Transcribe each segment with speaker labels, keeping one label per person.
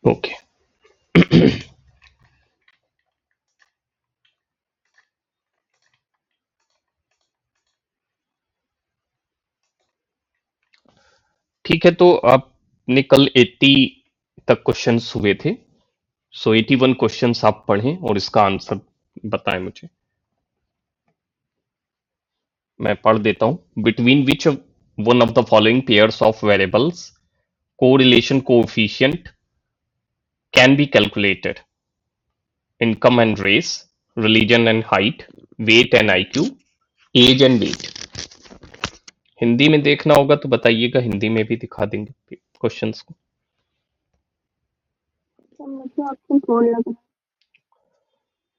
Speaker 1: Okay, ठीक है। तो आपने कल 80 तक क्वेश्चंस हुए थे, सो 81 क्वेश्चंस आप पढ़ें और इसका आंसर बताएं मुझे। मैं पढ़ देता हूं। Between which one of the following pairs of variables correlation coefficient can be calculated? Income and race, religion and height, weight and IQ, age and weight. Hindi में देखना होगा तो बताइएगा, हिंदी में भी दिखा देंगे क्वेश्चंस को।
Speaker 2: तो मुझे ऑप्शन 4 लग रहा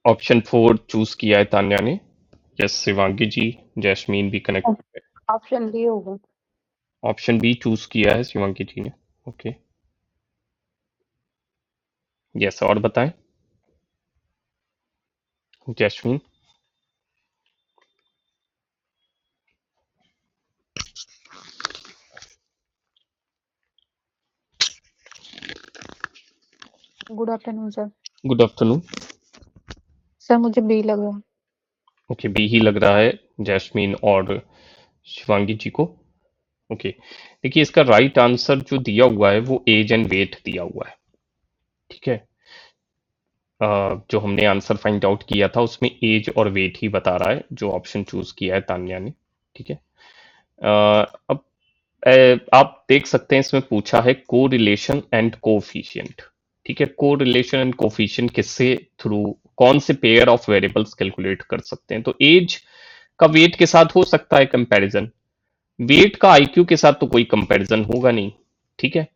Speaker 1: ऑप्शन 4 चूज किया है तान्या ने। यस, शिवांगी जी, जैस्मीन भी कनेक्ट
Speaker 2: है।
Speaker 1: है।
Speaker 2: ऑप्शन बी होगा।
Speaker 1: ऑप्शन बी चूज किया है शिवांगी जी ने। ओके, यस, और बताएं jasmine.
Speaker 2: Good afternoon sir.
Speaker 1: Good afternoon.
Speaker 2: Sir मुझे बी लग रहा है।
Speaker 1: ओके, बी ही लग रहा है जैस्मीन और शिवांगी जी को। ओके, देखिए इसका राइट आंसर जो दिया हुआ है वो एज एंड वेट दिया हुआ है। ठीक है, जो हमने आंसर फाइंड आउट किया था उसमें एज और वेट ही बता रहा है, जो ऑप्शन चूज किया है तान्या ने। ठीक है, अब आप देख सकते हैं इसमें पूछा है को रिलेशन एंड कोफिशिएंट। ठीक है, को रिलेशन एंड कोफिशिएंट किससे थ्रू, कौन से पेयर ऑफ वेरिएबल्स कैलकुलेट कर सकते हैं? तो एज का वेट के साथ हो सकता है कंपैरिजन, वेट का आईक्यू के साथ तो कोई कंपैरिजन होगा नहीं। ठीक है,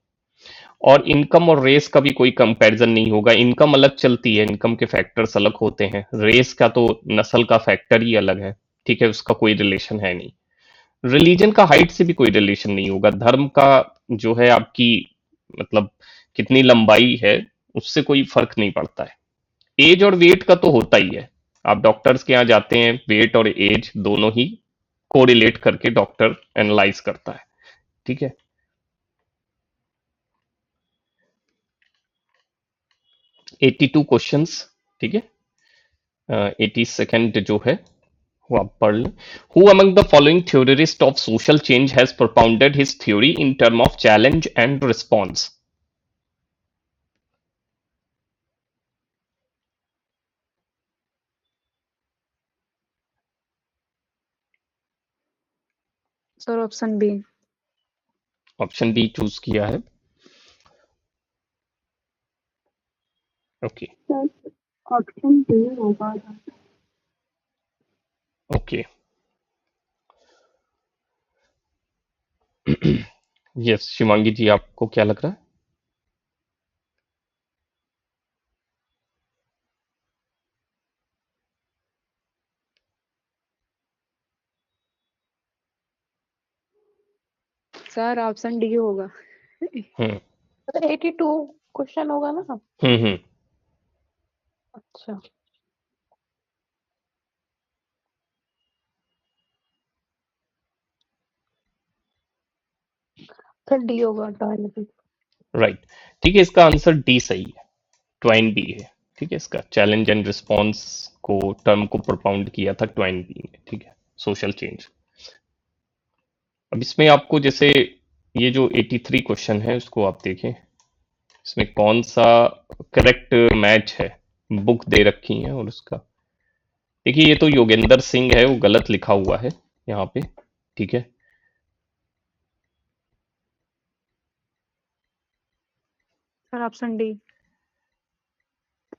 Speaker 1: और इनकम और रेस का भी कोई कंपैरिजन नहीं होगा। इनकम अलग चलती है, इनकम के फैक्टर्स अलग होते हैं। रेस का तो नस्ल का फैक्टर ही अलग है। ठीक है, उसका कोई रिलेशन है नहीं। रिलीजन का हाइट से भी कोई रिलेशन नहीं होगा। धर्म का जो है आपकी, मतलब कितनी लंबाई है, उससे कोई फर्क नहीं पड़ता है। एज और वेट का तो होता ही है। आप डॉक्टर्स के यहाँ जाते हैं, वेट और एज दोनों ही कोरिलेट करके डॉक्टर एनालाइज करता है। ठीक है, 82 क्वेश्चंस। ठीक है, 82nd जो है वो आप पढ़ लें। Who among the following theorist of social change has propounded his theory in term of challenge and response?
Speaker 2: Sir option B.
Speaker 1: Option D चूज किया है। ओके,
Speaker 2: सर ऑप्शन बी होगा।
Speaker 1: ओके, यस शिवांगी जी, आपको क्या लग रहा है?
Speaker 2: सर ऑप्शन डी होगा।
Speaker 1: हम्म,
Speaker 2: सर 82 क्वेश्चन होगा ना।
Speaker 1: हम्म।
Speaker 2: अच्छा, सर डी होगा टॉयलेट।
Speaker 1: राइट, ठीक है, इसका आंसर डी सही है। ट्वाइन बी है। ठीक है, इसका चैलेंज एंड रिस्पॉन्स को टर्म को प्रोपाउंड किया था ट्वाइन बी ने। ठीक है, सोशल चेंज। अब इसमें आपको जैसे ये जो 83 क्वेश्चन है उसको आप देखें, इसमें कौन सा करेक्ट मैच है। बुक दे रखी है और उसका देखिए, ये तो योगेंद्र सिंह है, वो गलत लिखा हुआ है यहाँ पे। ठीक है,
Speaker 2: sir option D.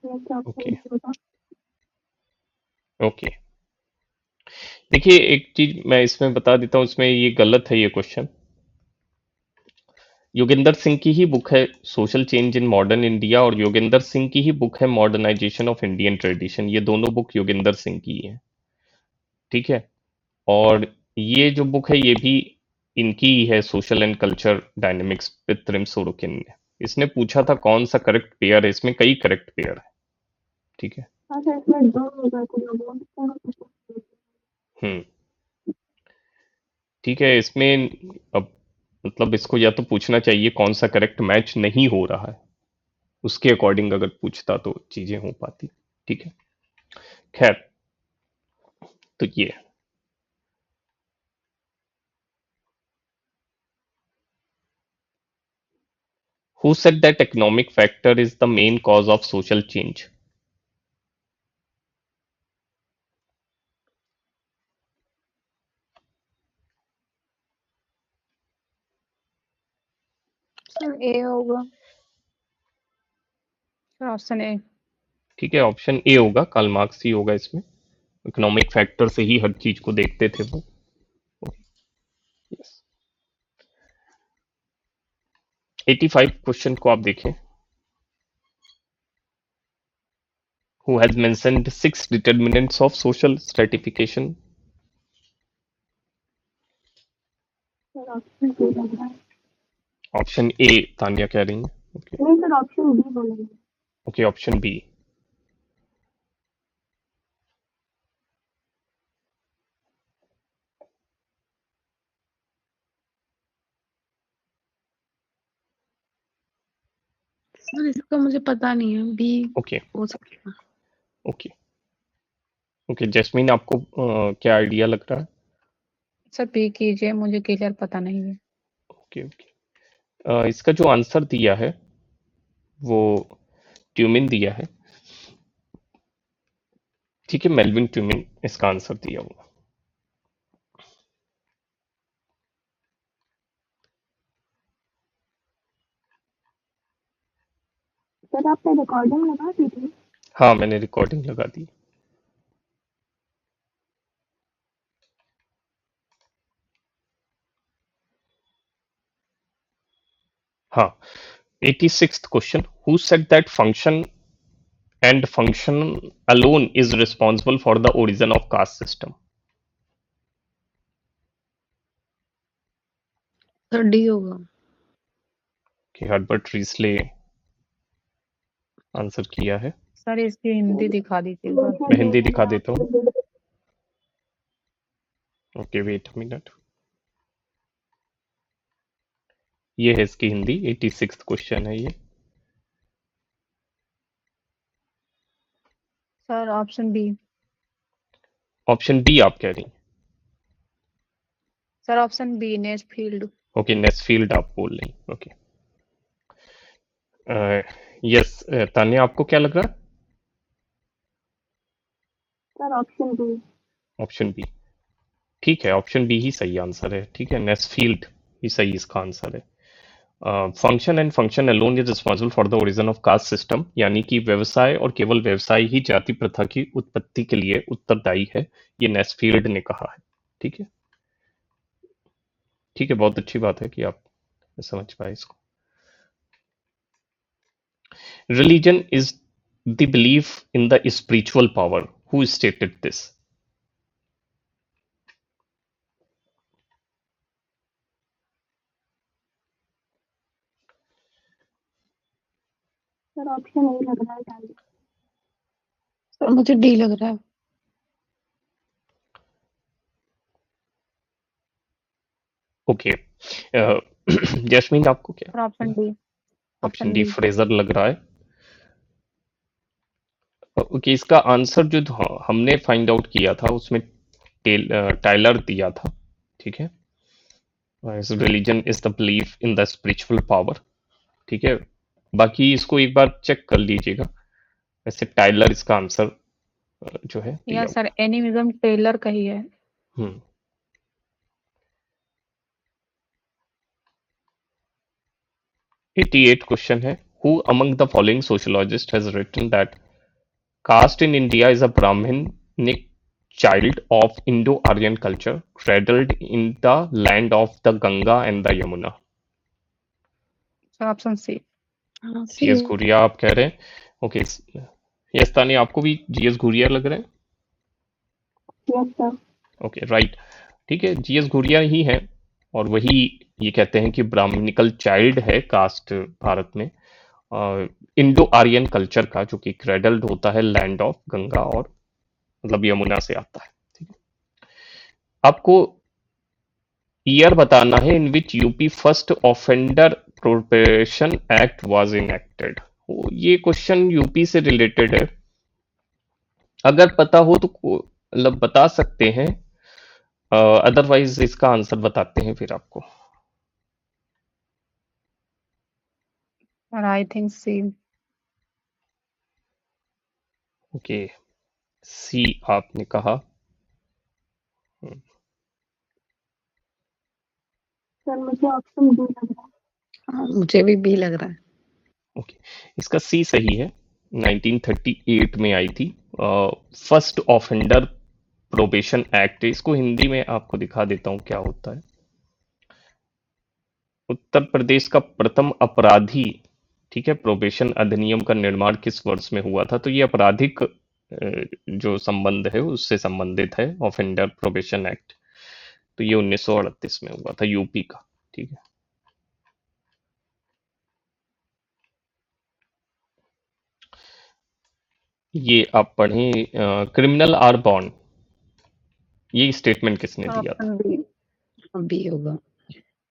Speaker 1: Okay, okay. देखिए एक चीज मैं इसमें बता देता हूँ, इसमें ये गलत है ये क्वेश्चन। योगेंद्र सिंह की ही बुक है social change in modern India, और योगेंद्र सिंह की ही बुक है मॉडर्नाइजेशन ऑफ इंडियन ट्रेडिशन। ये दोनों बुक योगेंद्र सिंह की है। ठीक है, और ये जो बुक है ये भी इनकी ही है, social and culture dynamics with prim Sorokin ने। इसने पूछा था कौन सा करेक्ट पेयर है, इसमें कई करेक्ट पेयर है। ठीक है,
Speaker 2: अच्छा, इसमें दो होगा तो
Speaker 1: हम्म, ठीक है। इसमें अब मतलब इसको या तो पूछना चाहिए कौन सा करेक्ट मैच नहीं हो रहा है, उसके अकॉर्डिंग अगर पूछता तो चीजें हो पाती। ठीक है, खैर, तो ये who said that economic factor is the main cause of social change?
Speaker 2: Sir A होगा। Sir option A.
Speaker 1: ठीक है, ऑप्शन ए होगा, कार्ल मार्क्स ही होगा इसमें। इकोनॉमिक फैक्टर से ही हर चीज को देखते थे वो। यस। 85 क्वेश्चन को आप देखें। Who has mentioned 6 determinants of social stratification?
Speaker 2: Sir option B लग रहा है।
Speaker 1: ऑप्शन ए तानिया कह रही है। ओके,
Speaker 2: नहीं सर, ऑप्शन बी बोलेंगे।
Speaker 1: Okay, option B.
Speaker 2: सर इसका मुझे पता नहीं है, बी
Speaker 1: ओके,
Speaker 2: हो सकता है।
Speaker 1: ओके, ओके, जैस्मीन आपको क्या आइडिया लग रहा है?
Speaker 2: सर बी कीजिए, मुझे क्लियर पता नहीं है।
Speaker 1: ओके, ओके, इसका जो आंसर दिया है वो ट्यूमिन दिया है। ठीक है, मेल्विन ट्यूमिन इसका आंसर दिया हुआ।
Speaker 2: सर आपने रिकॉर्डिंग लगा दी थी?
Speaker 1: हाँ, मैंने रिकॉर्डिंग लगा दी। हाँ, 86th question, who said that function and function alone is responsible for the origin of caste system?
Speaker 2: Sir D होगा।
Speaker 1: कि हर्बर्ट रीसले आंसर किया है।
Speaker 2: सर इसकी हिंदी दिखा दीजिएगा।
Speaker 1: मैं हिंदी दिखा देता हूँ। Okay, wait a minute. ये है इसकी हिंदी, 86th क्वेश्चन है ये।
Speaker 2: Sir option B.
Speaker 1: Option B आप कह रही हैं?
Speaker 2: Sir option B, Nesfield.
Speaker 1: Okay, Nesfield आप बोल रही हैं। ओके, यस, तान्या आपको क्या लग रहा है?
Speaker 2: Sir option B.
Speaker 1: Option B. ठीक है, ऑप्शन बी ही सही आंसर है। ठीक है, नेस्फील्ड ही सही इसका आंसर है। Function and function alone is responsible for the origin of caste system, यानी कि व्यवसाय और केवल व्यवसाय ही जाति प्रथा की उत्पत्ति के लिए उत्तरदायी है, ये नेस्फील्ड ने कहा है। ठीक है, ठीक है, बहुत अच्छी बात है कि आप समझ पाए इसको। Religion is the belief in the spiritual power, who stated this?
Speaker 2: Sir option ए लग रहा है। सर मुझे डी लग रहा है।
Speaker 1: ओके, जैस्मीन आपको क्या?
Speaker 2: Sir option D.
Speaker 1: Option
Speaker 2: option
Speaker 1: D
Speaker 2: D.
Speaker 1: Fraser लग रहा है। ओके, इसका आंसर जो हमने फाइंड आउट किया था उसमें टाइलर दिया था। ठीक है, religion is the belief in the spiritual power. ठीक है, बाकी इसको एक बार चेक कर लीजिएगा। वैसे टाइलर इसका आंसर जो है दिया
Speaker 2: या
Speaker 1: हुआ।
Speaker 2: सर एनिमिज्म टेलर का ही है।
Speaker 1: हम्म, 88 क्वेश्चन है, who among the following sociologist has written that caste in India is a Brahminic child of Indo-Aryan culture, cradled in the land of the Ganga and the Yamuna?
Speaker 2: Sir option C. हाँ C
Speaker 1: GS
Speaker 2: है।
Speaker 1: घुरिया आप कह रहे हैं? Okay, yes तानी आपको भी GS घुरिया लग रहे हैं?
Speaker 2: Yes sir.
Speaker 1: Okay, right. ठीक है, जीएस घुरिया ही है, और वही ये कहते हैं कि ब्राह्मणिकल चाइल्ड है कास्ट भारत में, इंडो आर्यन कल्चर का, जो कि क्रेडल्ड होता है लैंड ऑफ गंगा और मतलब यमुना से आता है। ठीक है, आपको ईयर बताना है in which UP first offender prohibition act was enacted. ये क्वेश्चन यूपी से रिलेटेड है, अगर पता हो तो मतलब बता सकते हैं, अदरवाइज इसका आंसर बताते हैं फिर आपको।
Speaker 2: और आई थिंक सी।
Speaker 1: ओके, सी आपने कहा।
Speaker 2: सर मुझे ऑप्शन बी लग रहा है। हाँ, मुझे भी बी लग रहा है।
Speaker 1: ओके, इसका सी सही है। 1938 में आई थी फर्स्ट ऑफेंडर प्रोबेशन एक्ट। इसको हिंदी में आपको दिखा देता हूँ क्या होता है। उत्तर प्रदेश का प्रथम अपराधी, ठीक है, प्रोबेशन अधिनियम का निर्माण किस वर्ष में हुआ था? तो ये आपराधिक जो संबंध है उससे संबंधित है, ऑफेंडर प्रोबेशन एक्ट। तो ये 1938 में हुआ था, यूपी का। ठीक है, ये आप पढ़ें, क्रिमिनल आर बॉन्ड, ये स्टेटमेंट किसने दिया था?
Speaker 2: Option B. बी होगा।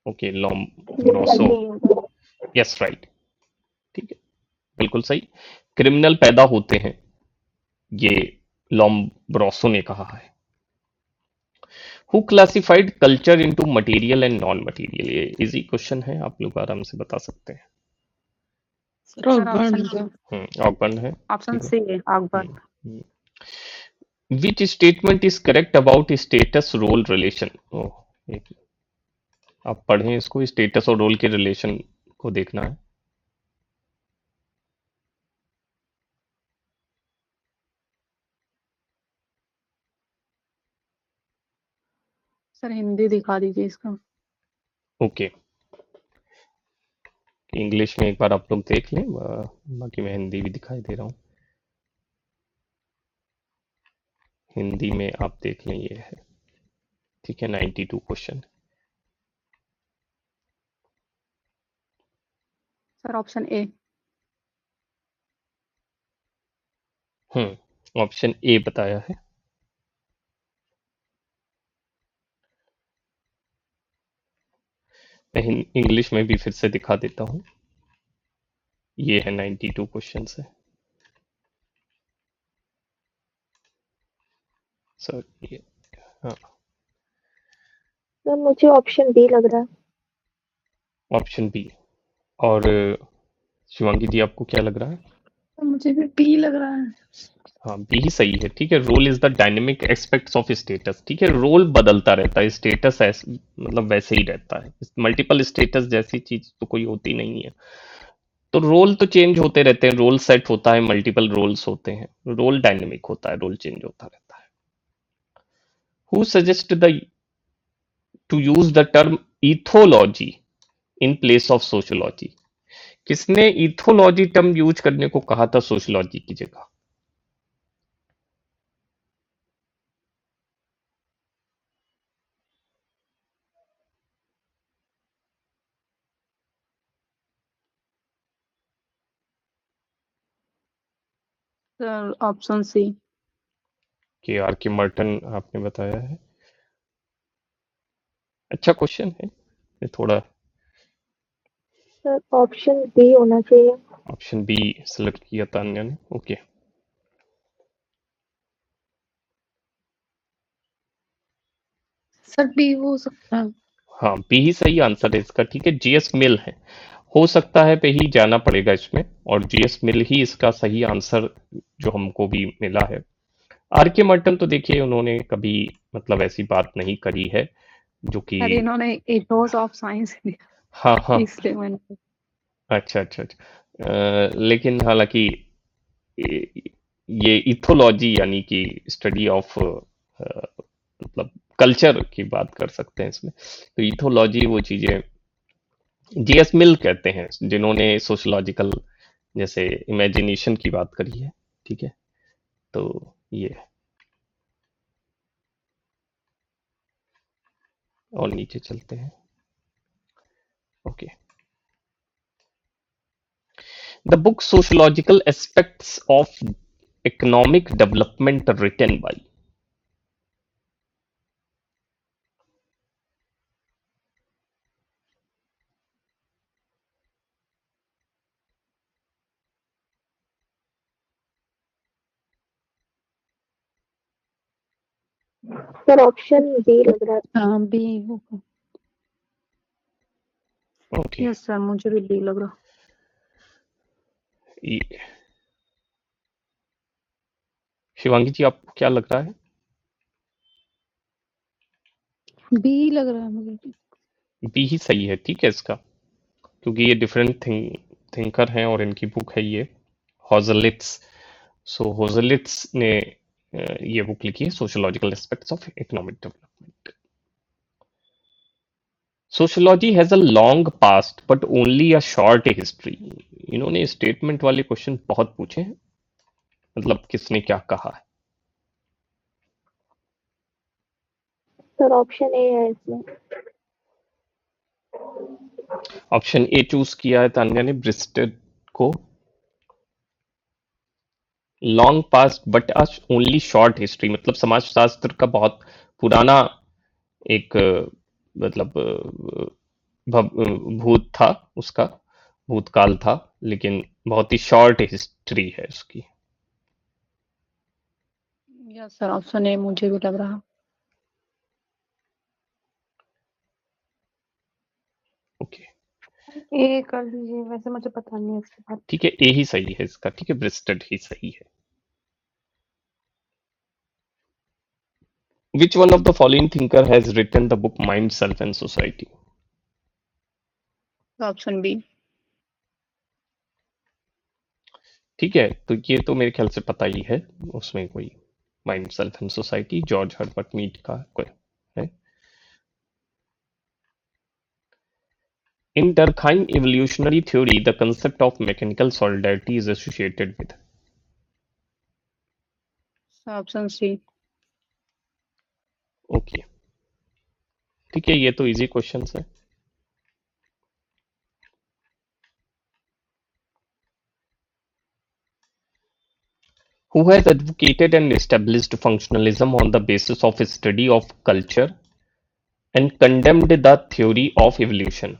Speaker 1: Okay, Lombroso. Yes, right. ठीक है, बिल्कुल सही। क्रिमिनल पैदा होते हैं, ये लॉम्ब्रोसो ने कहा है। Who classified culture into material and non material? ये इजी क्वेश्चन है, आप लोग आराम से बता सकते हैं।
Speaker 2: सर ऑप्शन
Speaker 1: ऑकबर्न है।
Speaker 2: ऑप्शन
Speaker 1: ठीक है।
Speaker 2: सी है Ogburn.
Speaker 1: Which statement is correct about status role relation? आप पढ़ें इसको, स्टेटस और रोल के रिलेशन को देखना है।
Speaker 2: सर हिंदी दिखा दीजिए इसका।
Speaker 1: ओके, इंग्लिश में एक बार आप लोग देख लें, बाकी मैं हिंदी भी दिखाई दे रहा हूँ। हिंदी में आप देख लें, ये है। ठीक है, 92 question.
Speaker 2: Sir option A.
Speaker 1: Option ए बताया है। मैं इंग्लिश में भी फिर से दिखा देता हूँ, ये है 92 क्वेश्चन है सर, ये। हाँ,
Speaker 2: सर मुझे ऑप्शन बी लग रहा है।
Speaker 1: Option B. और शिवांगी जी, आपको क्या लग रहा है?
Speaker 2: सर मुझे भी बी लग रहा है।
Speaker 1: हाँ, बी ही सही है। ठीक है, role is the dynamic aspects of status. ठीक है, रोल बदलता रहता है, स्टेटस मतलब वैसे ही रहता है। मल्टीपल स्टेटस जैसी चीज तो कोई होती नहीं है। तो रोल तो चेंज होते रहते हैं, रोल सेट होता है, मल्टीपल रोल्स होते हैं, रोल डायनेमिक होता है, रोल चेंज होता रहता है। Who suggest the to use the term ethology in place of sociology? किसने इथोलॉजी टर्म यूज करने को कहा था सोशियोलॉजी की जगह?
Speaker 2: Sir option C.
Speaker 1: K R K Merton आपने बताया है। अच्छा क्वेश्चन है ये थोड़ा।
Speaker 2: सर ऑप्शन बी होना चाहिए।
Speaker 1: ऑप्शन बी सिलेक्ट किया था अन्य ने। ओके,
Speaker 2: सर बी हो सकता है।
Speaker 1: हाँ, बी ही सही आंसर है इसका। ठीक है, जीएस मिल है, हो सकता है पे ही जाना पड़ेगा इसमें, और जीएस मिल ही इसका सही आंसर जो हमको भी मिला है। आर के मर्टन तो देखिए उन्होंने कभी मतलब ऐसी बात नहीं करी है जो कि।
Speaker 2: सर इन्होंने इथोस ऑफ साइंस दिया,
Speaker 1: हाँ हाँ,
Speaker 2: इसलिए मैंने।
Speaker 1: अच्छा अच्छा अच्छा। लेकिन हालांकि ये इथोलॉजी यानी कि स्टडी ऑफ मतलब कल्चर की बात कर सकते हैं इसमें। तो इथोलॉजी वो चीजें जीएस मिल कहते हैं जिन्होंने सोशोलॉजिकल जैसे इमेजिनेशन की बात करी है। ठीक है, तो ये है। और नीचे चलते हैं। Okay, the book sociological aspects of economic development written by.
Speaker 3: Sir option B लग रहा है।
Speaker 2: हाँ बी होगा।
Speaker 1: ओके,
Speaker 2: यस सर, मुझे भी बी लग रहा।
Speaker 1: शिवांगी जी आपको क्या लग रहा है?
Speaker 2: बी लग रहा है मुझे।
Speaker 1: बी ही सही है, ठीक है इसका, क्योंकि ये डिफरेंट थिंकर हैं और इनकी बुक है ये हॉजलिट्स। सो हॉजलिट्स ने ये बुक लिखी है, sociological aspects of economic development. Sociology has a long past but only a short history. इन्होंने स्टेटमेंट वाले क्वेश्चन बहुत पूछे हैं, मतलब किसने क्या कहा है।
Speaker 3: सर ऑप्शन ए है इसमें।
Speaker 1: ऑप्शन ए चूज किया है तान्या ने, ब्रिस्टेड को। Long past but only short history, मतलब समाजशास्त्र का बहुत पुराना एक मतलब भूत था उसका, भूतकाल था, लेकिन बहुत ही शॉर्ट हिस्ट्री है उसकी।
Speaker 2: यस सर, ऑप्शन ए मुझे भी लग रहा।
Speaker 1: ओके,
Speaker 2: ए कर दीजिए, वैसे मुझे पता नहीं है इसके बाद।
Speaker 1: ठीक है, ए ही सही है इसका, ठीक है, ब्रिस्टेड ही सही है। Which one of the following thinker has written the book mind self and society?
Speaker 2: Option B.
Speaker 1: ठीक है, तो ये तो मेरे ख्याल से पता ही है, उसमें कोई mind self and society George Herbert Mead का कोई है। In Durkheim evolutionary theory, the concept of mechanical solidarity is associated with.
Speaker 2: Option C.
Speaker 1: Okay, ठीक है, ये तो इजी क्वेश्चन है। Who has advocated and established functionalism on the basis of a study of culture and condemned the theory of evolution?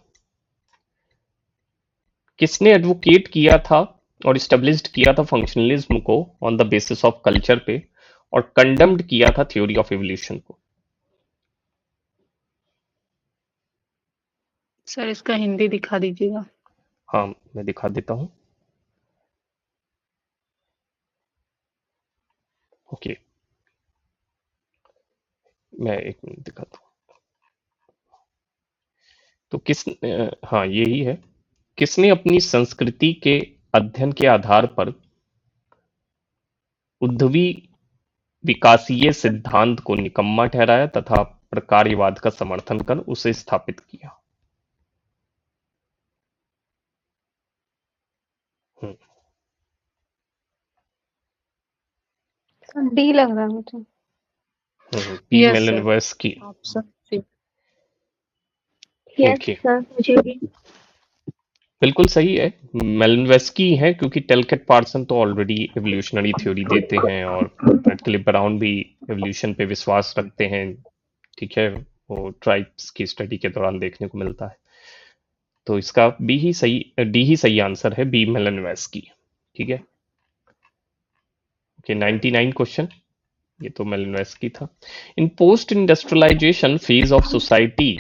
Speaker 1: किसने advocate किया था और established किया था फंक्शनलिज्म को on the basis of culture पे, और कंडेम्ड किया था थ्योरी ऑफ एवोल्यूशन को?
Speaker 2: सर इसका हिंदी दिखा दीजिएगा।
Speaker 1: हाँ, मैं दिखा देता हूँ। ओके, मैं एक मिनट दिखाता हूँ। तो हाँ यही है। किसने अपनी संस्कृति के अध्ययन के आधार पर उद्धवी विकासीय सिद्धांत को निकम्मा ठहराया तथा प्रकार्यवाद का समर्थन कर उसे स्थापित किया? हम्म,
Speaker 2: डी लग रहा है मुझे।
Speaker 1: पी
Speaker 2: yes sir,
Speaker 1: Malinowski.
Speaker 2: Option C.
Speaker 3: Yes
Speaker 1: okay,
Speaker 3: sir, मुझे भी।
Speaker 1: बिल्कुल सही है, मेलिनोवस्की है, क्योंकि टेलकेट पार्सन तो ऑलरेडी एवोल्यूशनरी थ्योरी देते हैं और फिलिप ब्राउन भी एवोल्यूशन पे विश्वास रखते हैं, ठीक है, वो ट्राइब्स की स्टडी के दौरान देखने को मिलता है। तो इसका बी ही सही, डी ही सही आंसर है, बी मेलिनोवस्की, ठीक है। ओके, 99 क्वेश्चन, ये तो मेलिनोवस्की था। In post industrialization phase of society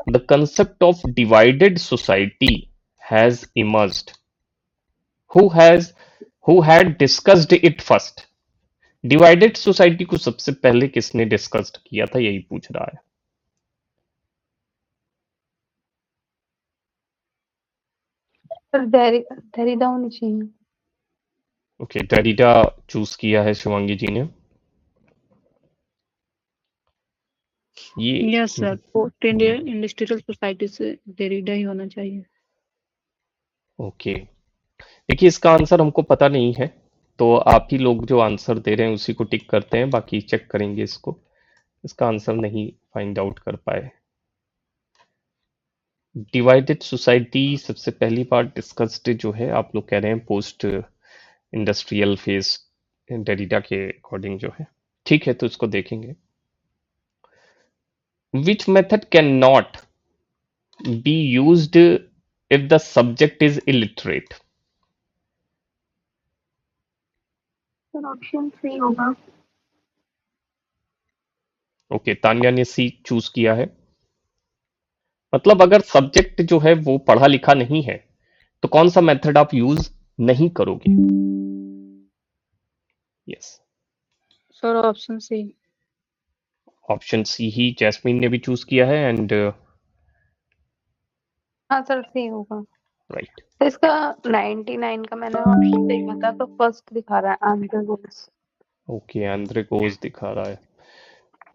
Speaker 1: the concept of divided society has emerged. Who has who had discussed it first? Divided society को सबसे पहले किसने डिस्कस्ड किया था, यही पूछ रहा है।
Speaker 2: सर डेरिडा होनी चाहिए।
Speaker 1: ओके, डेरिडा चूज किया है शिवांगी जी ने। ये
Speaker 2: yes sir, post industrial society से डेरिडा ही होना चाहिए।
Speaker 1: ओके, देखिए इसका आंसर हमको पता नहीं है, तो आप ही लोग जो आंसर दे रहे हैं उसी को टिक करते हैं, बाकी चेक करेंगे इसको। इसका आंसर नहीं फाइंड आउट कर पाए। डिवाइडेड सोसाइटी सबसे पहली बार डिस्कस्ड जो है, आप लोग कह रहे हैं पोस्ट इंडस्ट्रियल फेज डेरिडा के अकॉर्डिंग जो है, ठीक है, तो इसको देखेंगे। Which method can not be used if the subject is illiterate?
Speaker 3: Sir option C होगा।
Speaker 1: ओके, तान्या ने सी चूज किया है। मतलब अगर सब्जेक्ट जो है वो पढ़ा लिखा नहीं है तो कौन सा मेथड आप यूज नहीं करोगे? Yes,
Speaker 2: sir option C.
Speaker 1: Option C ही जैस्मीन ने भी चूज किया है एंड
Speaker 2: हाँ सर सी होगा।
Speaker 1: राइट।
Speaker 2: तो इसका 99 का मैंने ऑप्शन देखा था तो फर्स्ट दिखा रहा है आंध्र प्रदेश।
Speaker 1: ओके, आंध्र कोज दिखा रहा है,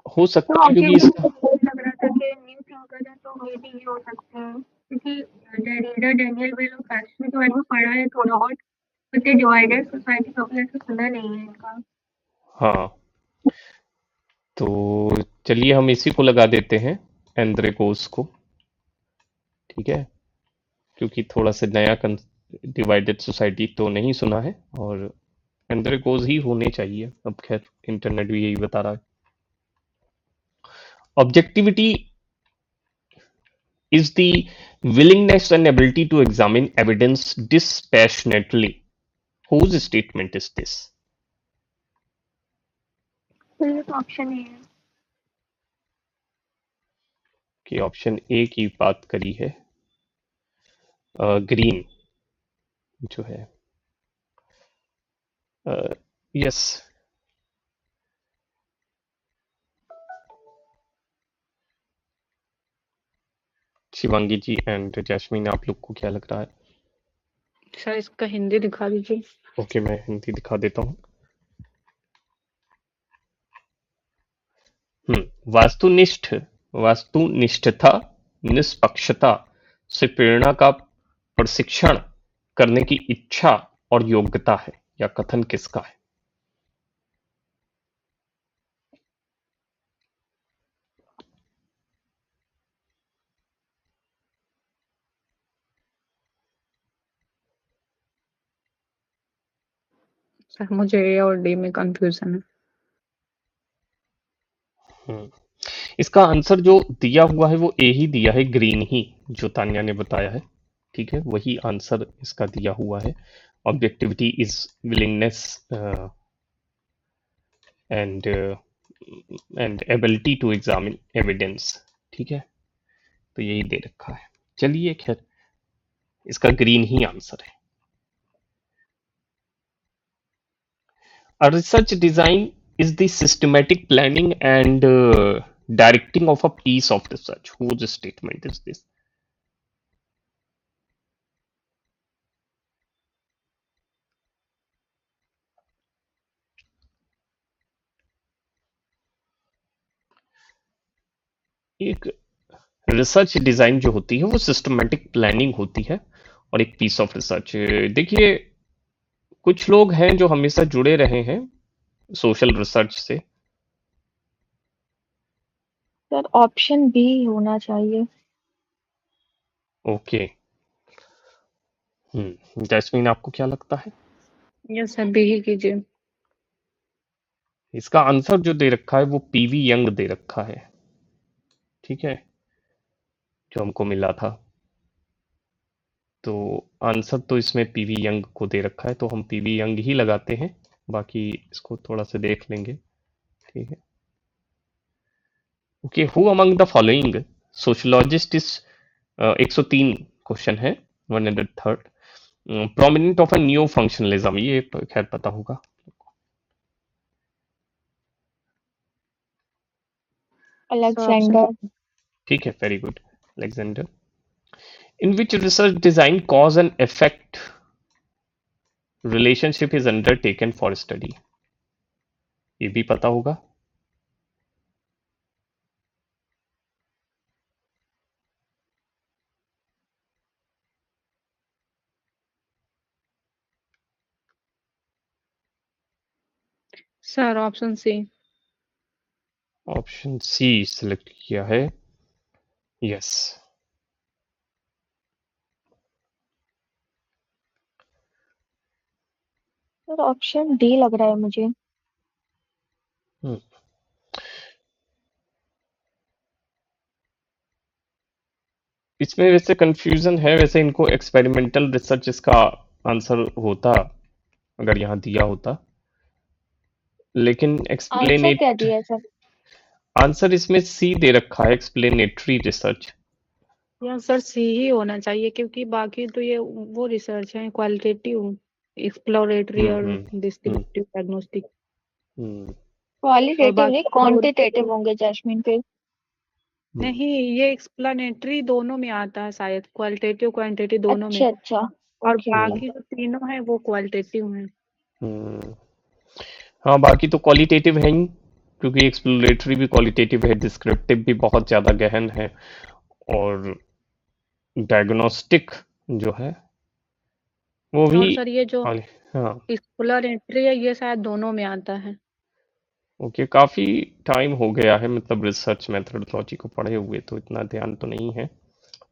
Speaker 1: हो
Speaker 2: तो
Speaker 1: सकता है
Speaker 2: आपके
Speaker 1: क्योंकि
Speaker 2: मुझे
Speaker 1: इसका
Speaker 2: तो लग रहा था कि न्यू थिंकर है तो मे बी ये हो सकते हैं क्योंकि रीडर डैनियल विल फैक्शन के बारे में पढ़ा है थोड़ा बहुत, बट ये डिवाइडेड सोसाइटी कभी ऐसा सुना नहीं है इनका।
Speaker 1: हाँ, तो चलिए हम इसी को लगा देते हैं, आंध्र कोज को। ठीक है, क्योंकि थोड़ा सा नया डिवाइडेड सोसाइटी तो नहीं सुना है और आंध्र कोज ही होने चाहिए। अब खैर इंटरनेट भी यही बता रहा है। Objectivity is the willingness and ability to examine evidence dispassionately. Whose statement is this?
Speaker 3: तो ये तो ऑप्शन ए है।
Speaker 1: कि ऑप्शन ए की बात करी है, ग्रीन जो है। Yes, Shivangi ji and Jasmine, आप लोग को क्या लग रहा है?
Speaker 2: सर इसका हिंदी दिखा दीजिए।
Speaker 1: ओके, मैं हिंदी दिखा देता हूँ। वास्तुनिष्ठ, वास्तुनिष्ठता, निष्पक्षता से प्रेरणा का प्रशिक्षण करने की इच्छा और योग्यता है, या कथन किसका है?
Speaker 2: सर मुझे ए और डी में कंफ्यूजन है।
Speaker 1: हम्म, इसका आंसर जो दिया हुआ है वो ए ही दिया है, ग्रीन ही, जो तान्या ने बताया है। ठीक है, वही आंसर इसका दिया हुआ है। Objectivity is willingness and and ability to examine evidence. ठीक है, तो यही दे रखा है। चलिए खैर, इसका ग्रीन ही आंसर है। A research design is the systematic planning and directing of a piece of research. Whose statement is this? एक रिसर्च डिजाइन जो होती है वो सिस्टमेटिक प्लानिंग होती है और एक पीस ऑफ रिसर्च। देखिए, कुछ लोग हैं जो हमेशा जुड़े रहे हैं सोशल रिसर्च से।
Speaker 3: सर ऑप्शन बी होना चाहिए।
Speaker 1: ओके, जैस्मीन आपको क्या लगता है?
Speaker 2: यस सर बी ही कीजिए।
Speaker 1: इसका आंसर जो दे रखा है वो पीवी यंग दे रखा है। ठीक है, जो हमको मिला था, तो आंसर तो इसमें पीवी यंग को दे रखा है, तो हम पीवी यंग ही लगाते हैं। बाकी इसको थोड़ा सा देख लेंगे। ठीक है, okay. Who among the following sociologist is 103 question है, 103rd prominent of a new functionalism, ये खैर पता होगा।
Speaker 3: अलेक्जेंडर।
Speaker 1: ठीक है, very good, Alexander. In which research design cause and effect relationship is undertaken for study, ये भी पता होगा।
Speaker 2: Sir option C.
Speaker 1: Option C select किया है, यस।
Speaker 3: सर ऑप्शन डी लग रहा है मुझे।
Speaker 1: इसमें वैसे कंफ्यूजन है, वैसे इनको एक्सपेरिमेंटल रिसर्च इसका आंसर होता अगर यहाँ दिया होता, लेकिन
Speaker 3: आंसर क्या
Speaker 1: एक्सप्लेनेट
Speaker 3: दिया है सर?
Speaker 1: आंसर इसमें सी दे रखा है, एक्सप्लेनेटरी रिसर्च।
Speaker 4: या सर सी ही होना चाहिए, क्योंकि बाकी तो ये वो रिसर्च है क्वालिटेटिव, एक्सप्लोरेटरी और
Speaker 1: हम्म।
Speaker 4: डिस्क्रिप्टिव डायग्नोस्टिक,
Speaker 1: हम्म।
Speaker 4: और
Speaker 3: क्वालिटेटिव नहीं
Speaker 4: बाकी तो
Speaker 3: क्वांटिटेटिव होंगे जैस्मिन फिर।
Speaker 4: नहीं, ये एक्सप्लेनेटरी दोनों में आता है शायद, क्वालिटेटिव क्वांटिटेटिव दोनों में,
Speaker 3: अच्छा
Speaker 4: और
Speaker 3: ओके ओके।
Speaker 4: बाकी जो तीनों है वो क्वालिटेटिव है।
Speaker 1: हम्म। हाँ, बाकी तो क्वालिटेटिव है ही, क्योंकि एक्सप्लोरेटरी भी क्वालिटेटिव है, डिस्क्रिप्टिव भी बहुत ज्यादा गहन है, और डायग्नोस्टिक जो है वो भी।
Speaker 4: और सर ये जो
Speaker 1: हाँ।
Speaker 4: एक्सप्लोरेटरी है ये शायद दोनों में आता है।
Speaker 1: ओके, काफी टाइम हो गया है, मतलब रिसर्च मेथडोलॉजी को पढ़े हुए, तो इतना ध्यान तो नहीं है,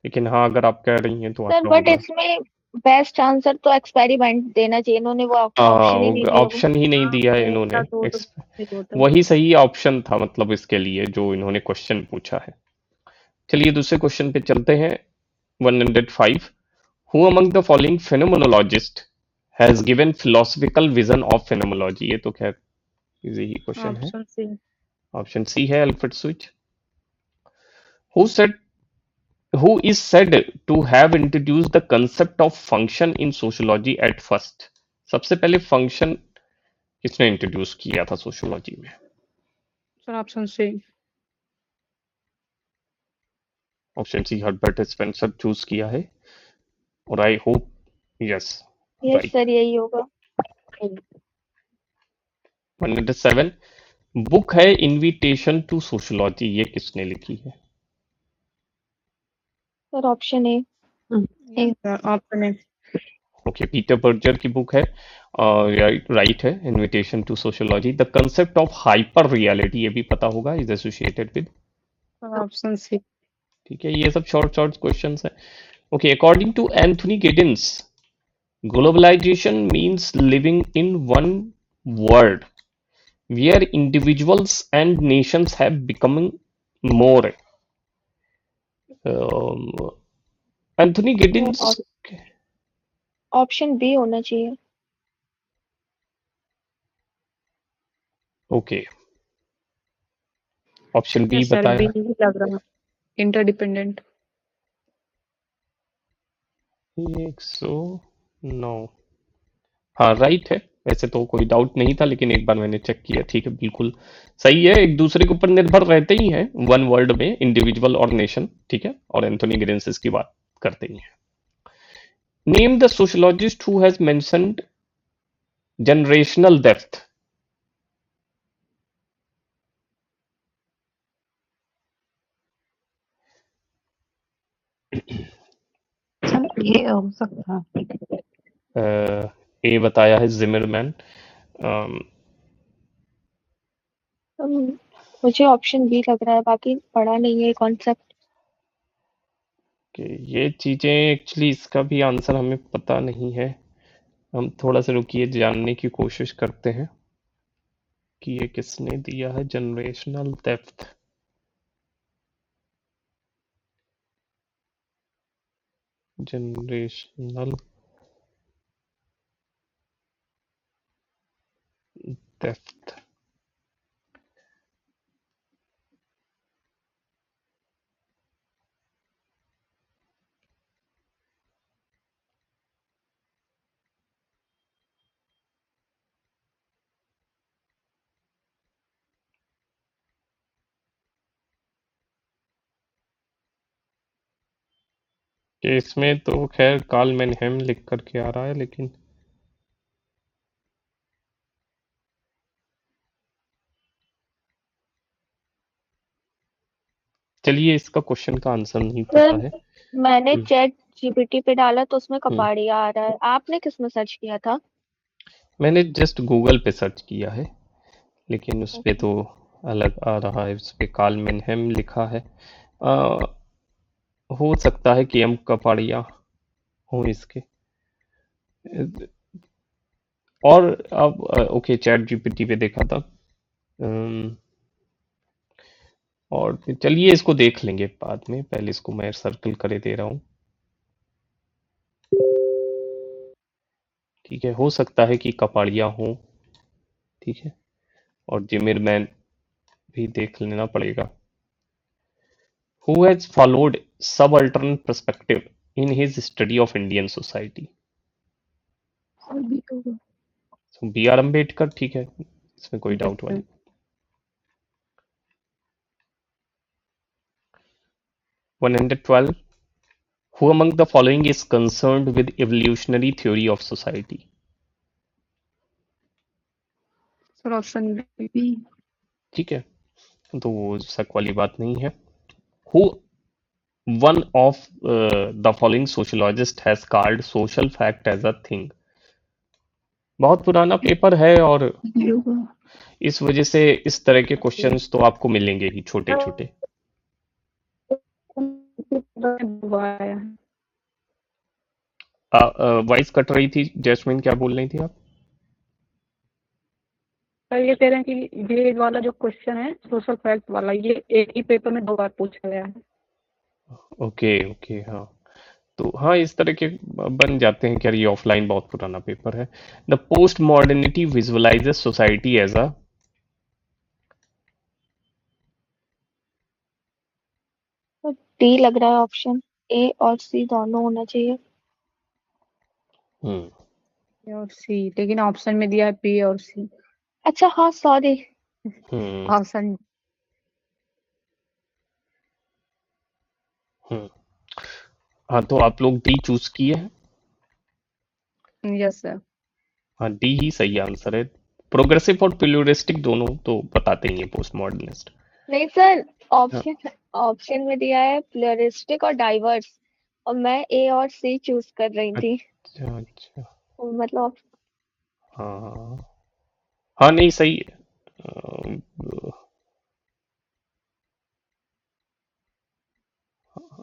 Speaker 1: लेकिन हाँ अगर आप कह रही हैं तो
Speaker 3: सर
Speaker 1: आता
Speaker 3: बट
Speaker 1: होगा।
Speaker 3: इसमें बेस्ट आंसर तो एक्सपेरिमेंट देना चाहिए, इन्होंने वो
Speaker 1: हाँ,
Speaker 3: ऑप्शन ही नहीं दिया वो।
Speaker 1: ऑप्शन ही नहीं
Speaker 4: हाँ,
Speaker 1: दिया है
Speaker 4: होता
Speaker 1: इन्होंने।
Speaker 4: तो वो तो ठीक होता।
Speaker 1: वही सही ऑप्शन था, मतलब इसके लिए जो इन्होंने क्वेश्चन पूछा है। चलिए दूसरे क्वेश्चन पे चलते हैं। 105। Who among the following phenomenologist has given philosophical vision of phenomenology? ये तो खैर इजी ही क्वेश्चन है।
Speaker 4: Option C.
Speaker 1: ऑप्शन सी है अल्फ्रेड स्विच। Who said who is said to have introduced the concept of function in sociology at first? सबसे पहले function किसने इंट्रोड्यूस किया था सोशियोलॉजी में?
Speaker 4: Sir option C.
Speaker 1: Option C Herbert Spencer choose किया है, और I hope yes
Speaker 3: yes
Speaker 1: right.
Speaker 3: Sir यही होगा।
Speaker 1: 107। बुक है इनविटेशन टू सोशियोलॉजी, ये किसने लिखी है?
Speaker 3: Sir option A.
Speaker 4: Option A.
Speaker 1: Okay, Peter Berger की बुक है, राइट है, invitation to sociology. The concept of hyper reality, ये भी पता होगा, is associated with.
Speaker 4: Option C.
Speaker 1: ठीक है, ये सब शॉर्ट शॉर्ट क्वेश्चंस हैं। Okay, according to Anthony Giddens, globalization means living in one world where individuals and nations have become more. Anthony Giddens.
Speaker 3: Option B होना चाहिए।
Speaker 1: Okay, option B
Speaker 4: yes sir, B
Speaker 1: बताया।
Speaker 4: ही लग रहा है, interdependent.
Speaker 1: 109। हाँ right है, वैसे तो कोई डाउट नहीं था, लेकिन एक बार मैंने चेक किया, ठीक है बिल्कुल सही है, एक दूसरे के ऊपर निर्भर रहते ही हैं वन वर्ल्ड में, इंडिविजुअल और नेशन, ठीक है, और एंथोनी गिडेंस इसकी बात करते ही हैं। Name the sociologist who has mentioned generational depth.
Speaker 4: Sir ये हो सकता है।
Speaker 1: ए बताया है जिमरमैन।
Speaker 3: मुझे ऑप्शन बी लग रहा है, बाकी पढ़ा नहीं है कॉन्सेप्ट।
Speaker 1: कि ये चीजें एक्चुअली इसका भी आंसर हमें पता नहीं है, हम थोड़ा सा रुकिए, जानने की कोशिश करते हैं कि ये किसने दिया है जनरेशनल डेप्थ। Generational depth. कि इसमें तो खैर कार्ल मैनहेम लिख करके आ रहा है, लेकिन चलिए इसका क्वेश्चन का आंसर नहीं पता
Speaker 3: सर
Speaker 1: है।
Speaker 3: मैंने
Speaker 1: हम्म,
Speaker 3: चैट जीपीटी पे डाला तो उसमें
Speaker 1: हम्म,
Speaker 3: कपाड़िया आ रहा है, आपने किसमें सर्च किया था?
Speaker 1: मैंने जस्ट गूगल पे सर्च किया है, लेकिन उस पे
Speaker 3: ओके।
Speaker 1: तो अलग आ रहा है, उस पे कार्ल मैनहेम लिखा है। आ, हो सकता है कि एम कपाड़िया हो इसके। और अब ओके, चैट जीपीटी पे देखा था। अम, और चलिए इसको देख लेंगे बाद में, पहले इसको मैं सर्कल करे दे रहा हूँ। ठीक है, हो सकता है कि कपाड़िया हो, ठीक है, और जिमिरमैन भी देख लेना पड़ेगा। Who has followed subaltern perspective in his study of Indian society?
Speaker 4: और भी होगा।
Speaker 1: So बी आर अम्बेडकर, ठीक है, इसमें कोई डाउट वाली। 112. Who among the following is concerned with evolutionary theory of society?
Speaker 4: Sir option B.
Speaker 1: ठीक है, तो वो शक वाली बात नहीं है। Who one of the following sociologist has called social fact as a thing? बहुत पुराना पेपर है और
Speaker 4: होगा।
Speaker 1: इस वजह से इस तरह के क्वेश्चंस तो आपको मिलेंगे ही छोटे छोटे। वॉइस कट रही थी जैस्मिन, क्या बोल रही थी आप?
Speaker 4: सर ये कह रहे हैं कि ये वाला जो क्वेश्चन है सोशल फैक्ट वाला, ये एक ही पेपर में 2 बार पूछा गया है।
Speaker 1: ओके ओके, हाँ, तो हाँ इस तरह के बन जाते हैं। क्या ये ऑफलाइन बहुत पुराना पेपर है। The post modernity visualizes society as a,
Speaker 3: D लग रहा है ऑप्शन। ए और सी दोनों होना चाहिए।
Speaker 4: ए और सी, लेकिन ऑप्शन में दिया है बी और सी।
Speaker 3: अच्छा हाँ सॉरी।
Speaker 4: ऑप्शन
Speaker 1: हाँ, तो आप लोग डी चूज किए हैं।
Speaker 4: Yes sir.
Speaker 1: हाँ, डी ही सही आंसर है। प्रोग्रेसिव और प्लूरिस्टिक दोनों तो बताते ही हैं पोस्ट मॉडर्निस्ट।
Speaker 3: नहीं सर,
Speaker 1: हाँ,
Speaker 3: ऑप्शन ऑप्शन में दिया है प्लुरिस्टिक और डाइवर्स, और मैं ए और सी चूज कर रही थी।
Speaker 1: अच्छा अच्छा,
Speaker 3: मतलब
Speaker 1: हाँ हाँ, नहीं सही है।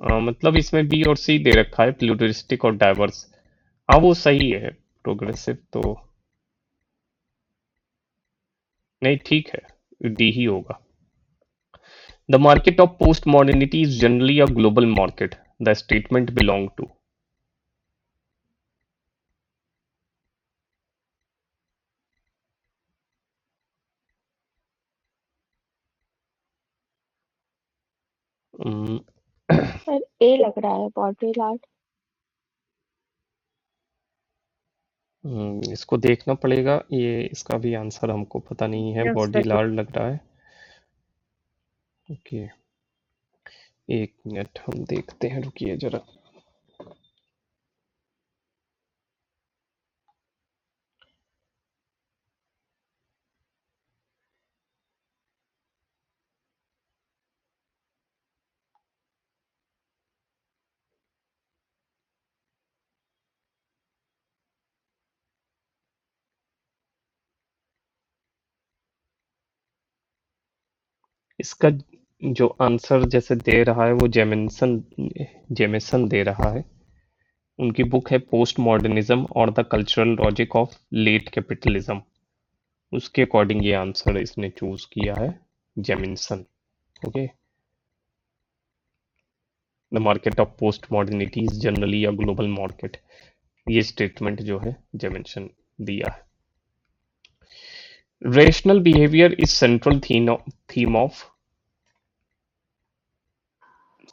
Speaker 1: अ, मतलब इसमें बी और सी दे रखा है, प्लूरिस्टिक और डाइवर्स। हाँ वो सही है, प्रोग्रेसिव तो नहीं, ठीक है, डी ही होगा। The market of post modernity is generally a global market, the statement belong to.
Speaker 3: Sir A लग रहा है, बॉडी आर्ट।
Speaker 1: इसको देखना पड़ेगा, ये इसका भी आंसर हमको पता नहीं है।
Speaker 4: Yes
Speaker 1: body
Speaker 4: sir.
Speaker 1: लार्ड लग रहा है। ओके, एक मिनट हम देखते हैं, रुकिए जरा। इसका जो आंसर जैसे दे रहा है वो जेमिसन जेमिसन दे रहा है। उनकी बुक है पोस्ट मॉडर्निज्म और the cultural logic of late capitalism. उसके अकॉर्डिंग ये आंसर इसने चूज किया है, Jameson. Okay, the market of post modernity is generally a global market, ये स्टेटमेंट जो है जेमिसन दिया है। Rational behaviour is central theme of.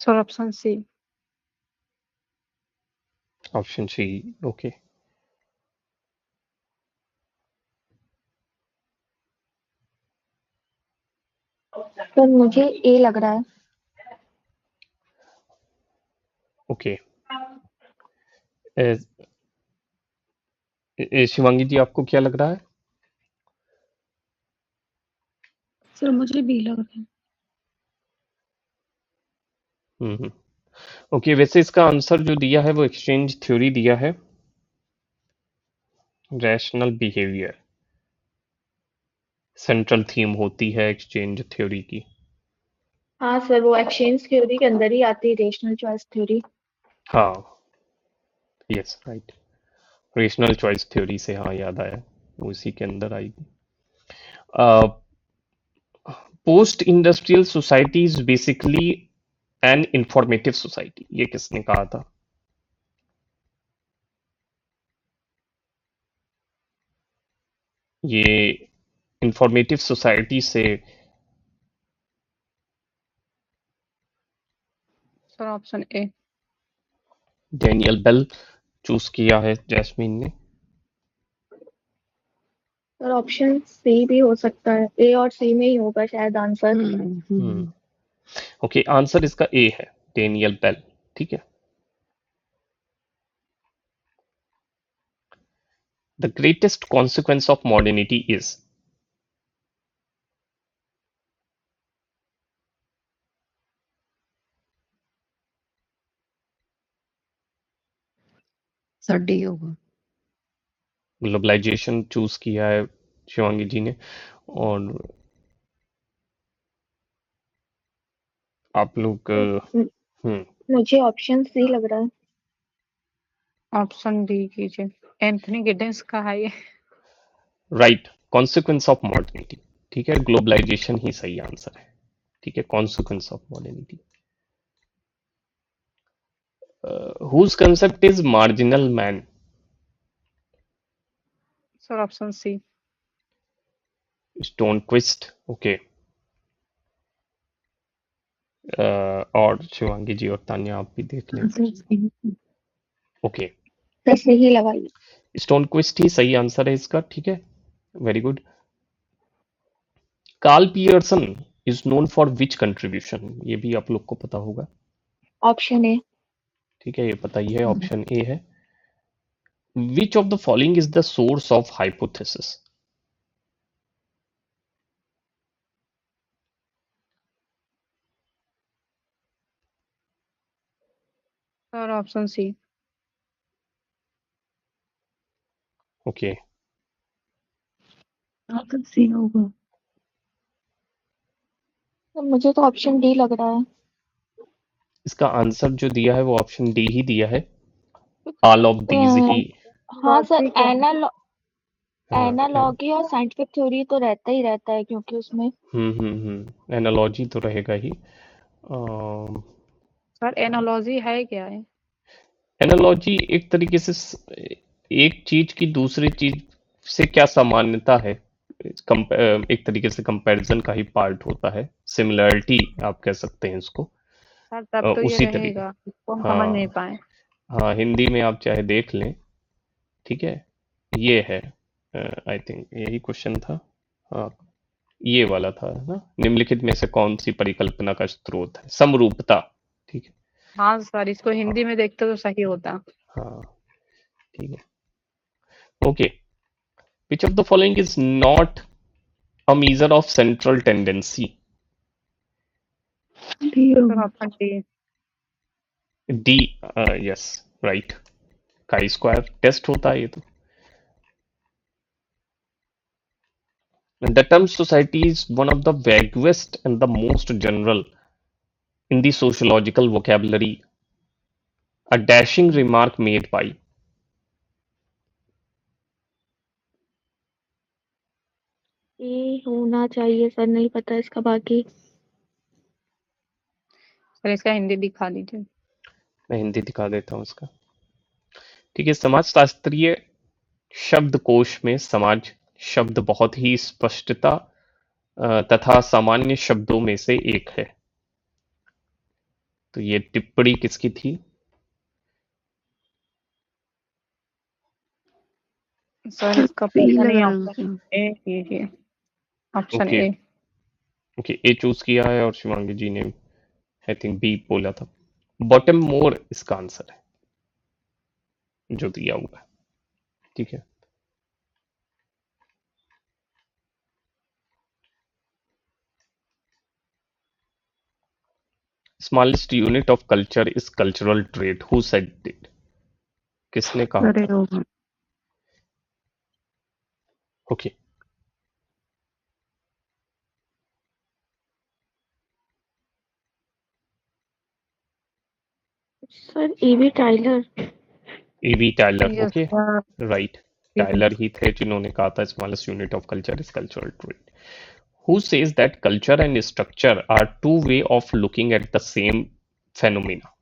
Speaker 4: Sir option C.
Speaker 1: Option C, okay.
Speaker 3: Sir मुझे ए लग रहा है।
Speaker 1: ओके, शिवांगी जी आपको क्या लग रहा है?
Speaker 4: सर मुझे बी लग रहा है।
Speaker 1: हम्म, ओके, वैसे इसका आंसर जो दिया है वो एक्सचेंज थ्योरी दिया है। रैशनल बिहेवियर सेंट्रल थीम होती है एक्सचेंज थ्योरी की।
Speaker 3: हाँ सर, वो एक्सचेंज थ्योरी के अंदर ही आती है रेशनल चॉइस थ्योरी।
Speaker 1: हाँ, yes right, rational choice theory से हाँ याद आया, वो इसी के अंदर आएगी। Post industrial society is basically an informative society, ये किसने कहा था? ये इंफॉर्मेटिव सोसाइटी से
Speaker 4: sir option A.
Speaker 1: Daniel Bell choose किया है जैस्मीन ने।
Speaker 3: सर ऑप्शन सी भी हो सकता है, ए और सी में ही होगा शायद आंसर।
Speaker 1: ओके, आंसर इसका ए है, डेनियल बेल। ठीक है। The greatest consequence of modernity is.
Speaker 5: Sir D होगा।
Speaker 1: ग्लोबलाइजेशन चूज किया है शिवांगी जी ने, और आप लोग
Speaker 3: मुझे ऑप्शन सी लग रहा है।
Speaker 4: ऑप्शन डी कीजिए, एंथनी गिडेंस का है ये।
Speaker 1: Right, consequence of modernity. ठीक है, ग्लोबलाइजेशन ही सही आंसर है। ठीक है, consequence of modernity. Whose concept is marginal man.
Speaker 4: Sir option C.
Speaker 1: Stonequist. Okay, और शिवांगी जी और तान्या आप भी देख लें। ओके,
Speaker 3: सर सही लगाइए।
Speaker 1: स्टोन क्विस्ट ही सही आंसर है इसका। ठीक है, very good. Karl Pearson is known for which contribution, ये भी आप लोग को पता होगा।
Speaker 3: Option A.
Speaker 1: ठीक है, ये पता ही है, ऑप्शन ए है। Which of the following is the source of hypothesis.
Speaker 4: Sir option C.
Speaker 1: Okay,
Speaker 5: option C होगा।
Speaker 3: तो मुझे तो ऑप्शन डी लग रहा है।
Speaker 1: इसका आंसर जो दिया है वो ऑप्शन डी ही दिया है, ऑल ऑफ दीज ही।
Speaker 3: हाँ सर,
Speaker 4: लॉजिक है।
Speaker 3: एनालॉगी और साइंटिफिक थ्योरी तो रहता ही रहता है, क्योंकि उसमें
Speaker 1: एनालॉजी तो रहेगा ही।
Speaker 4: सर एनालॉजी है क्या है?
Speaker 1: एनालॉजी एक तरीके से एक चीज की दूसरी चीज से क्या सामान्यता है, एक तरीके से कंपैरिजन का ही पार्ट होता है। सिमिलरिटी आप कह सकते हैं इसको।
Speaker 4: सर तब तो ये
Speaker 1: उसी तरीके,
Speaker 4: रहेगा, इसको हम समझ नहीं पाए।
Speaker 1: हाँ, हिंदी में आप चाहे देख लें। ठीक है, ये है, आई थिंक यही क्वेश्चन था। हाँ, ये वाला था ना, निम्नलिखित में से कौन सी परिकल्पना का स्रोत है। समरूपता। ठीक है,
Speaker 4: हाँ सर, इसको हिंदी में देखते तो सही होता।
Speaker 1: हाँ, ठीक है। Okay, which of the following is not a measure of central tendency.
Speaker 5: D
Speaker 4: sir
Speaker 5: होगा।
Speaker 4: Option D.
Speaker 1: D, yes, right. Chi square test होता है ये तो। The term society is one of the vaguest and the most general in the sociological vocabulary. A dashing remark made by.
Speaker 3: ए होना चाहिए sir, नहीं पता इसका बाकी।
Speaker 4: सर इसका हिंदी दिखा दीजिए।
Speaker 1: मैं हिंदी दिखा देता हूँ इसका। ठीक है, समाजशास्त्रीय शब्दकोश में समाज शब्द बहुत ही स्पष्टता तथा सामान्य शब्दों में से एक है। तो ये टिप्पणी किसकी थी?
Speaker 4: सर इसका
Speaker 5: सी
Speaker 4: पता
Speaker 5: लग
Speaker 4: नहीं,
Speaker 5: रहा है
Speaker 4: ऑप्शन
Speaker 5: मुझे।
Speaker 4: ए कीजिए। Option
Speaker 1: okay,
Speaker 4: A.
Speaker 1: Okay, A choose किया है और शिवांगी जी ने आई थिंक बी बोला था। बॉटम मोर इसका आंसर है जो दिया हुआ है। ठीक है, smallest unit of culture is cultural trait. Who said it, किसने कहा
Speaker 5: सर ए
Speaker 1: था?
Speaker 5: होगा।
Speaker 1: Okay,
Speaker 3: sir EB Tylor.
Speaker 1: EB Tylor.
Speaker 4: Yes
Speaker 1: okay,
Speaker 4: sir.
Speaker 1: Right, Tylor ही थे जिन्होंने कहा था smallest unit of culture is cultural trait. Who says that culture and structure are two way of looking at the same phenomena.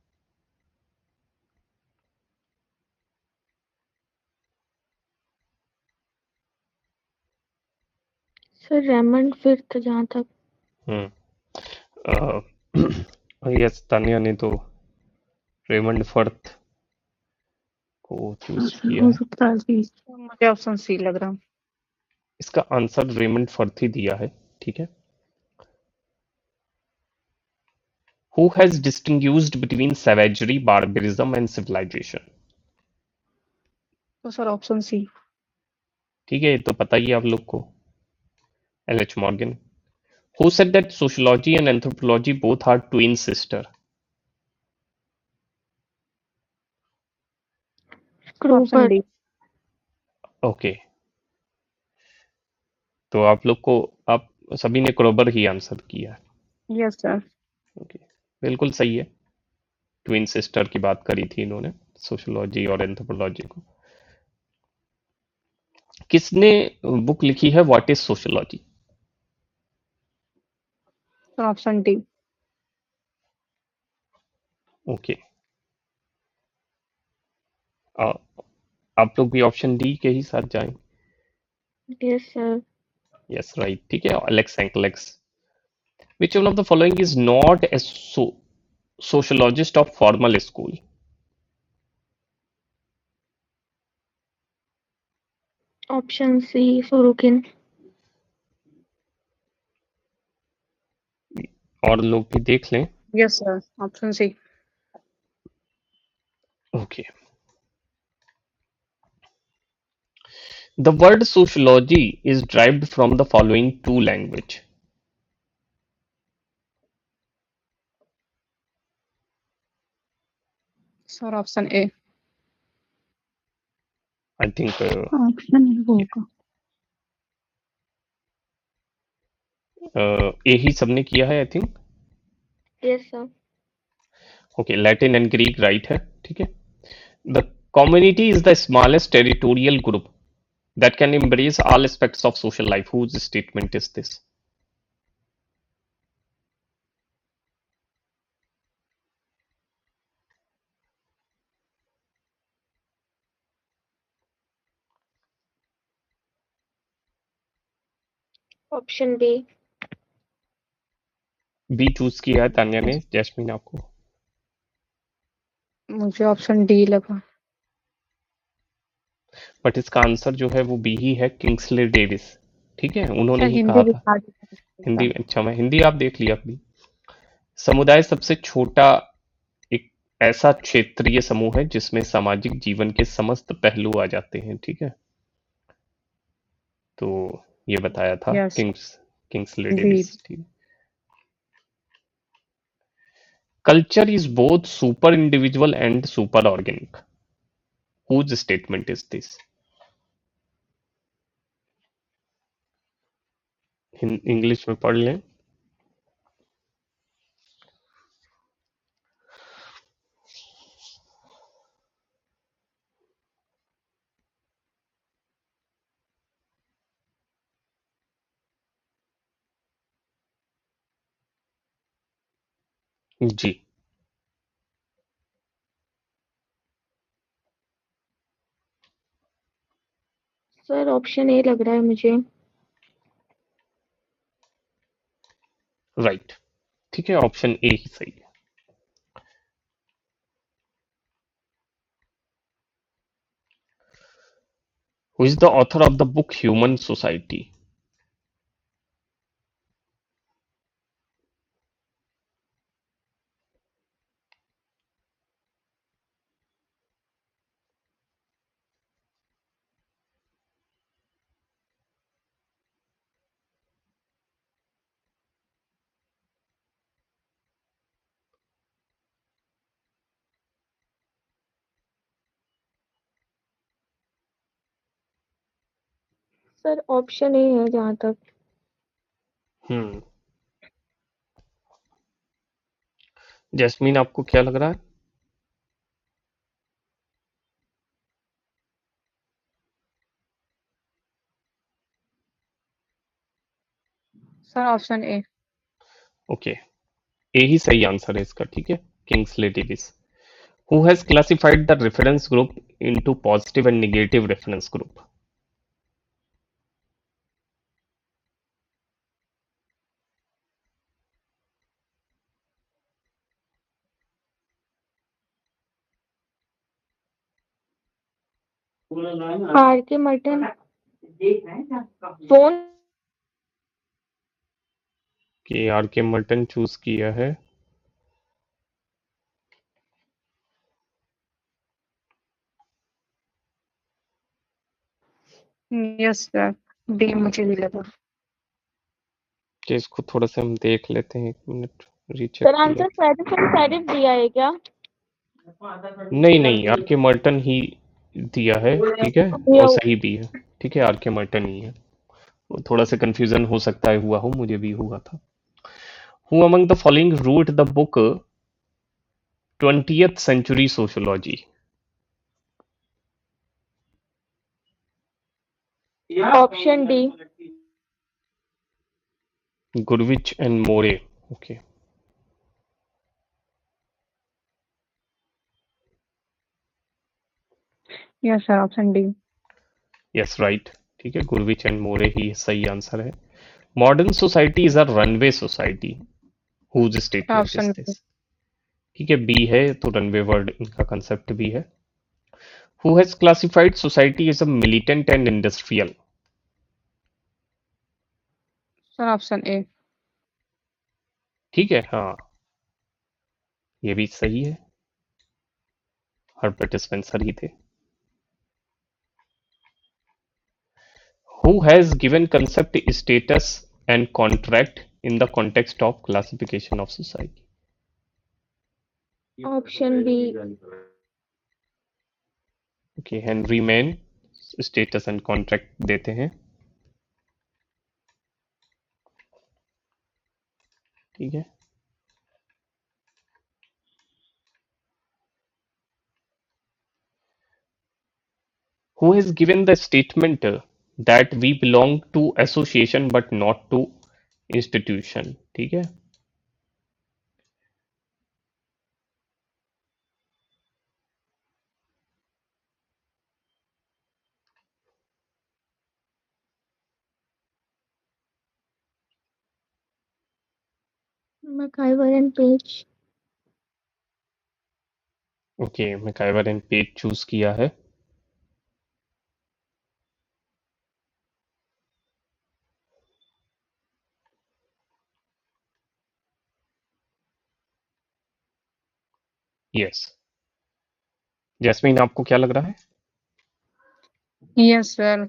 Speaker 3: Sir Raymond Firth, जहाँ तक।
Speaker 1: Yes, Tania ने तो Raymond Firth को चूज
Speaker 5: सर
Speaker 1: किया
Speaker 5: हो
Speaker 1: है।
Speaker 5: सकता है कि
Speaker 4: मुझे ऑप्शन सी लग रहा।
Speaker 1: इसका आंसर रेमंड फर्थ ही दिया है, ठीक है। Who has distinguished between savagery, barbarism and civilization?
Speaker 4: तो सर ऑप्शन सी।
Speaker 1: ठीक है, ये तो पता ही है आप लोग को, LH. Morgan. Who said that sociology and anthropology both are twin sister?
Speaker 4: Option
Speaker 2: Kruger.
Speaker 4: D.
Speaker 1: Okay, तो आप लोग को, आप सभी ने क्रोबर ही आंसर किया है।
Speaker 4: Yes sir.
Speaker 1: ओके, बिल्कुल सही है। ट्विन सिस्टर की बात करी थी इन्होंने, सोशियोलॉजी और एंथ्रोपोलॉजी को। किसने बुक लिखी है what is sociology?
Speaker 4: Sir option D.
Speaker 1: Okay, आप लोग भी ऑप्शन डी के ही साथ जाएं।
Speaker 2: Yes sir.
Speaker 1: यस राइट, ठीक है, Alex Inkeles. Which one of the following is not a sociologist of formal school?
Speaker 2: Option C Sorokin.
Speaker 1: और लोग भी देख लें।
Speaker 4: Yes sir option C.
Speaker 1: Okay, the word sociology is derived from the following two language.
Speaker 4: Sir option A.
Speaker 1: I think
Speaker 5: option A होगा।
Speaker 1: ए ही सबने किया है, I think.
Speaker 2: Yes sir.
Speaker 1: Okay, Latin and Greek right है, ठीक है। The community is the smallest territorial group that can embrace all aspects of social life. Whose statement is this?
Speaker 2: Option B.
Speaker 1: B choose किया है तान्या ने। Jasmine आपको?
Speaker 4: मुझे option D लगा।
Speaker 1: But इसका आंसर जो है वो बी ही है, किंग्सले डेविस, ठीक है, उन्होंने
Speaker 4: सर
Speaker 1: ही
Speaker 4: हिंदी
Speaker 1: कहा था।
Speaker 4: दिखा
Speaker 1: हिंदी,
Speaker 4: दीजिएगा।
Speaker 1: अच्छा, मैं हिंदी आप देख लिया अपनी। समुदाय सबसे छोटा एक ऐसा क्षेत्रीय समूह है जिसमें सामाजिक जीवन के समस्त पहलू आ जाते हैं, ठीक है। तो ये बताया था
Speaker 4: यस
Speaker 1: किंग्सले
Speaker 4: जी।
Speaker 1: डेविस, ठीक है। Culture is both super individual and super organic. Whose statement is this? English में पढ़ लें। जी,
Speaker 2: सर ऑप्शन ए लग रहा है मुझे।
Speaker 1: राइट, ठीक है, ऑप्शन ए ही सही है। Who is the author of the book human society?
Speaker 2: Sir option A है जहाँ तक।
Speaker 1: हम्म, जैस्मीन आपको क्या लग रहा है?
Speaker 4: Sir option A.
Speaker 1: ओके, ए ही सही आंसर है इसका, ठीक है, Kingsley Davis. Who has classified the reference group into positive and negative reference group?
Speaker 3: R K Merton फोन
Speaker 1: कि आर के मर्टन चूज किया है।
Speaker 4: यस सर, डी मुझे भी लगा।
Speaker 1: कि इसको थोड़ा सा हम देख लेते हैं, 1 मिनट रीचेक
Speaker 3: सर
Speaker 1: कर
Speaker 3: आंसर
Speaker 1: लेते
Speaker 3: सैटिफ दिया है क्या?
Speaker 1: हैं। नहीं नहीं, आर के मर्टन ही दिया है, ठीक है,
Speaker 3: दिया
Speaker 1: और
Speaker 3: हुआ-
Speaker 1: सही भी है। ठीक है, आर के मर्टन ही है। वो थोड़ा सा कंफ्यूजन हो सकता है, हुआ हो, मुझे भी हुआ था। Who among the following wrote the book 20th century sociology?
Speaker 3: Option D.
Speaker 1: Gurvitch and Moore. Okay,
Speaker 4: yes sir, option D.
Speaker 1: Yes right. ठीक है, गुरविच एंड मोरे ही सही आंसर है। Modern society is a runaway society, whose statement is
Speaker 4: option B.
Speaker 1: This? ठीक है, B है, तो runway word इनका कंसेप्ट भी है। Who has classified society as a militant and industrial?
Speaker 4: Sir option A.
Speaker 1: ठीक है, हाँ, ये भी सही है। हर्बर्ट स्पेंसर ही थे। Who has given concept status and contract in the context of classification of society?
Speaker 3: Option B.
Speaker 1: Okay, Henry Maine status and contract देते हैं। ठीक है, who has given the statement that we belong to association but not to institution? ठीक है,
Speaker 3: MacIver and Page.
Speaker 1: Okay, MacIver and Page choose किया है। Yes, jasmine आपको क्या लग रहा है?
Speaker 4: यस सर,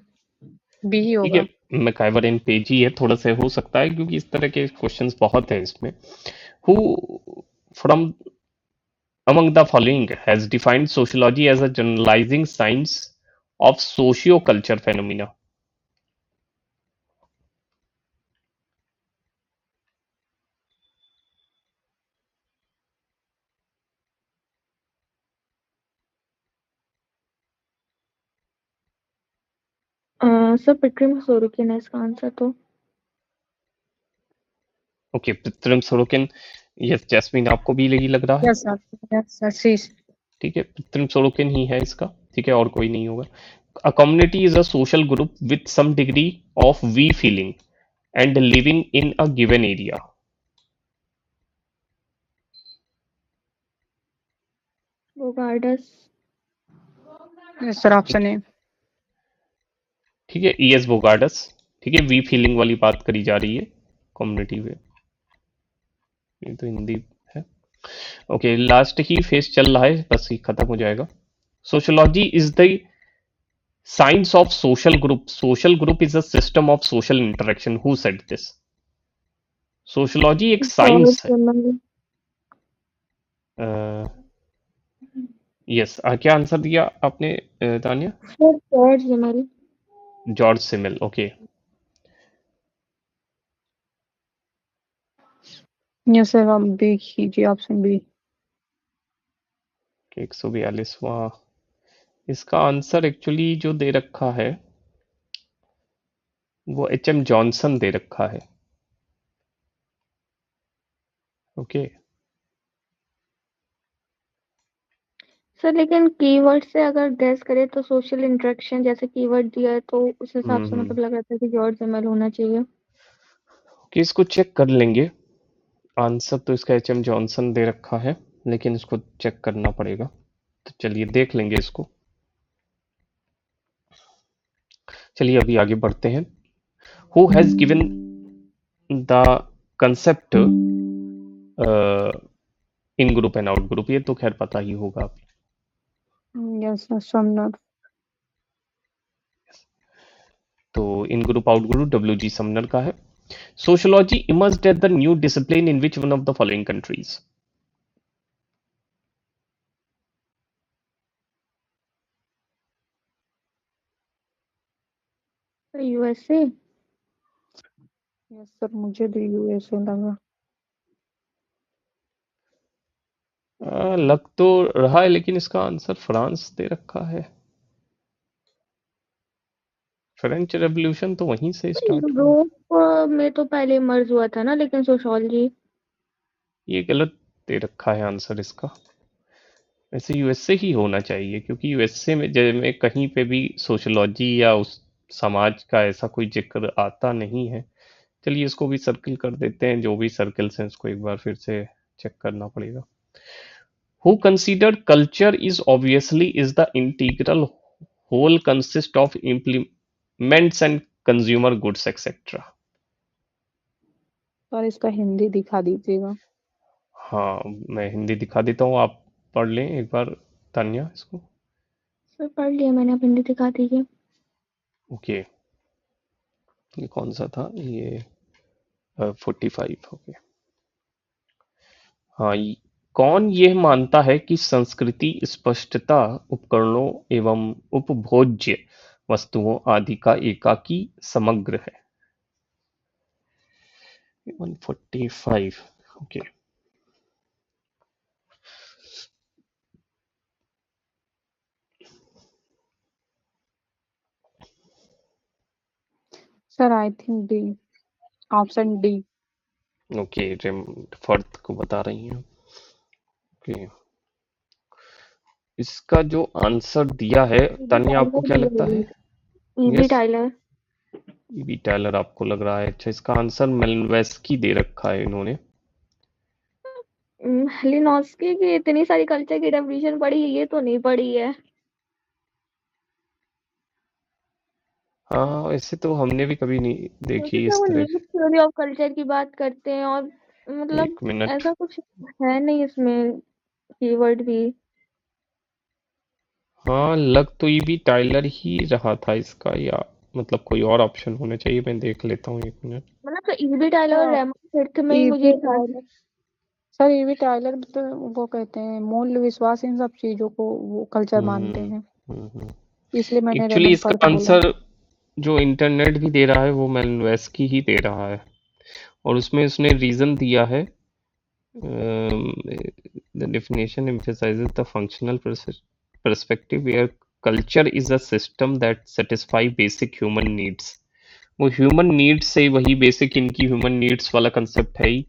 Speaker 4: बी ही
Speaker 1: ठीक है,
Speaker 4: होगा।
Speaker 1: मैकआइवर एंड पेज ही है, थोड़ा सा हो सकता है क्योंकि इस तरह के क्वेश्चंस बहुत हैं इसमें। Who from among the following has defined sociology as a generalizing science of socio-culture phenomena?
Speaker 3: Sir Pitirim Sorokin है इसका आंसर तो।
Speaker 1: Okay, Pitirim Sorokin. Yes, Jasmine आपको भी यही लग रहा है?
Speaker 4: Yes sir, yes sir, C.
Speaker 1: ठीक है, पितरम सोरोकिन ही है इसका। ठीक है, और कोई नहीं होगा। A community is a social group with some degree of we feeling and living in a given area.
Speaker 3: Bogardus.
Speaker 4: Yes sir, option A.
Speaker 1: ठीक है, ई एस बोगार्डस। ठीक है, वी फीलिंग वाली बात करी जा रही है कम्युनिटी में। ये तो हिंदी है। ओके, लास्ट ही फेज चल रहा है, बस ये खत्म हो जाएगा। Sociology is the science of social group. Social group is a system of social interaction. Who said this? Sociology एक
Speaker 3: जॉर्ज
Speaker 1: साइंस है।
Speaker 3: सिमल।
Speaker 1: यस, क्या आंसर दिया आपने Tania?
Speaker 3: Sir George Simmel.
Speaker 1: George Simmel. Okay,
Speaker 4: yes sir, आप B कीजिए, option B.
Speaker 1: 142वां। इसका आंसर एक्चुअली जो दे रखा है वो एच एम जॉनसन दे रखा है। ओके,
Speaker 3: सर लेकिन कीवर्ड से अगर गैस करें तो सोशल इंटरेक्शन जैसे कीवर्ड दिया है तो उस हिसाब से मतलब लग रहा था कि जॉर्ज सिमल होना चाहिए।
Speaker 1: ओके, इसको चेक कर लेंगे। आंसर तो इसका एच एम जॉनसन दे रखा है, लेकिन इसको चेक करना पड़ेगा। तो चलिए देख लेंगे इसको। चलिए अभी आगे बढ़ते हैं। Who has given the concept in group and out group, ये तो खैर पता ही होगा आप।
Speaker 4: Yes Sumner.
Speaker 1: तो in group out group WG Sumner का है। Sociology emerged at the new discipline in which one of the following countries?
Speaker 3: USA.
Speaker 4: Yes sir, मुझे भी यूएसए लगा।
Speaker 1: लग तो रहा है, लेकिन इसका आंसर फ्रांस दे रखा है। फ्रेंच रेवोल्यूशन तो वहीं से स्टार्ट हुआ।
Speaker 3: यूरोप में तो पहले मर्ज हुआ था ना, लेकिन सोशियोलॉजी।
Speaker 1: ये गलत दे रखा है आंसर इसका। वैसे यूएसए ही होना चाहिए, क्योंकि यूएसए में कहीं पे भी सोशियोलॉजी या उस समाज का ऐसा कोई जिक्र आता नहीं है। चलिए इसको भी सर्किल कर देते हैं, जो भी सर्किल्स हैं इसको एक बार फिर से चेक करना पड़ेगा। Who considered culture is obviously is the integral whole consist of implements and consumer goods etc.
Speaker 4: Sir इसका हिंदी दिखा दीजिएगा।
Speaker 1: हाँ मैं हिंदी दिखा देता हूँ, आप पढ़ लें एक बार तान्या इसको।
Speaker 3: सर पढ़ लिया मैंने, आप हिंदी दिखा दीजिए।
Speaker 1: ओके, ये कौन सा था ये? 45। ओके। हाँ कौन यह मानता है कि संस्कृति स्पष्टता, उपकरणों एवं उपभोज्य वस्तुओं आदि का एकाकी समग्र है? 145। Okay.
Speaker 4: Sir I think D, option D.
Speaker 1: Okay, फर्द को बता रही हैं। ओके, इसका जो आंसर दिया है तान्या, आपको क्या लगता है?
Speaker 3: EB
Speaker 1: yes,
Speaker 3: Tylor.
Speaker 1: EB Tylor आपको लग रहा है। अच्छा, इसका आंसर मेलनोव्स्की दे रखा है इन्होंने।
Speaker 3: लिनोस्की की इतनी सारी कल्चर की डेफिनेशन पढ़ी है, ये तो नहीं पढ़ी है।
Speaker 1: हाँ ऐसे तो हमने भी कभी नहीं देखी
Speaker 3: क्योंकि
Speaker 1: इस
Speaker 3: वो
Speaker 1: तरह
Speaker 3: न्यू थ्योरी ऑफ कल्चर की बात करते हैं, और
Speaker 1: की।
Speaker 3: मतलब
Speaker 1: एक मिनट।
Speaker 3: ऐसा कुछ है नहीं इसमें कीवर्ड भी।
Speaker 1: हाँ लग तो ईबी टायलर ही रहा था इसका, या मतलब कोई और ऑप्शन होना चाहिए। मैं देख लेता हूँ, एक मिनट।
Speaker 3: मतलब तो ईबी टाइलर और रेमन हिर्थ में ही मुझे
Speaker 4: ईवी
Speaker 3: याद है।
Speaker 4: टाइलर। सर ईवी टाइलर तो वो कहते हैं मूल विश्वास, इन सब चीजों को वो कल्चर मानते हैं, इसलिए मैंने
Speaker 1: एक्चुअली
Speaker 4: रेमन
Speaker 1: इसका
Speaker 4: पर्थ बोला।
Speaker 1: आंसर जो इंटरनेट भी दे रहा है वो मेलनोव्स्की ही दे रहा है, और उसमें उसने रीजन दिया है। The definition emphasizes the functional perspective where culture is a system that satisfy basic human needs। वो ह्यूमन नीड्स से वही बेसिक इनकी ह्यूमन नीड्स वाला कंसेप्ट है ही,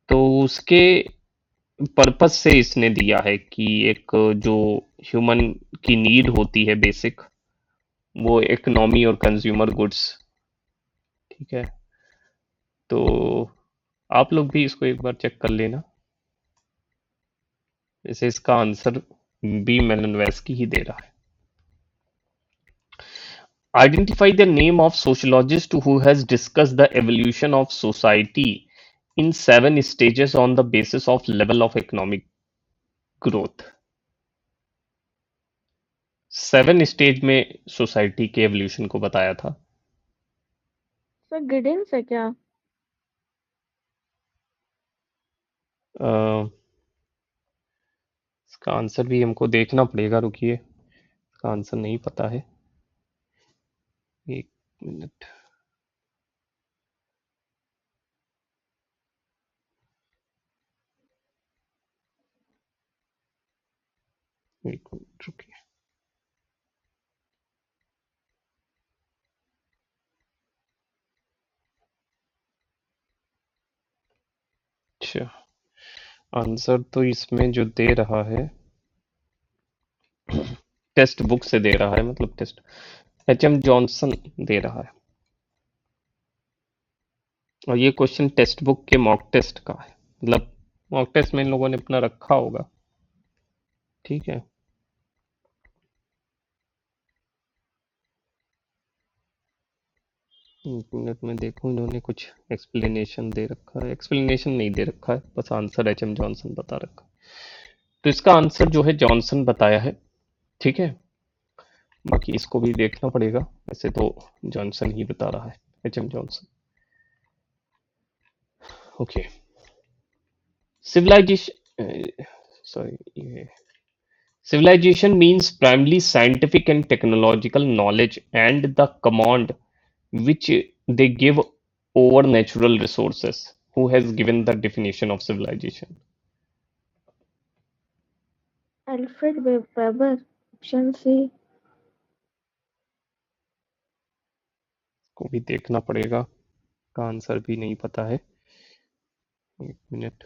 Speaker 1: तो उसके पर्पस से इसने दिया है कि एक जो ह्यूमन की नीड होती है बेसिक, वो इकोनॉमी और कंज्यूमर गुड्स। ठीक है, तो आप लोग भी इसको एक बार चेक कर लेना। जैसे इसका आंसर बी मेलनोव्स्की ही दे रहा है। Identify the name of sociologist who has discuss the evolution of society in 7 stages on the basis of level of economic growth. 7 stage में सोसाइटी के एवोल्यूशन को बताया था।
Speaker 3: सर गिडिंस है क्या?
Speaker 1: इसका आंसर भी हमको देखना पड़ेगा, रुकिए, इसका आंसर नहीं पता है। एक मिनट। एक मिनट रुकिए। अच्छा, आंसर तो इसमें जो दे रहा है टेक्स्ट बुक से दे रहा है, मतलब टेस्ट HM जॉनसन दे रहा है, और ये क्वेश्चन टेक्स्ट बुक के मॉक टेस्ट का है। मतलब मॉक टेस्ट में इन लोगों ने अपना रखा होगा। ठीक है, एक मिनट में देखूं, इन्होंने कुछ एक्सप्लेनेशन दे रखा है, एक्सप्लेनेशन नहीं दे रखा है, बस आंसर एच.एम. जॉनसन बता रखा है। तो इसका आंसर जो है जॉनसन बताया है, ठीक है। बाकी इसको भी देखना पड़ेगा, वैसे तो जॉनसन ही बता रहा है, H M. Johnson. Okay, civilisation, sorry, civilization means primarily scientific and technological knowledge and the command which they give over natural resources. Who has given the definition of civilization?
Speaker 3: Alfred Weber, option C.
Speaker 1: को भी देखना पड़ेगा, का answer भी नहीं पता है। एक मिनट,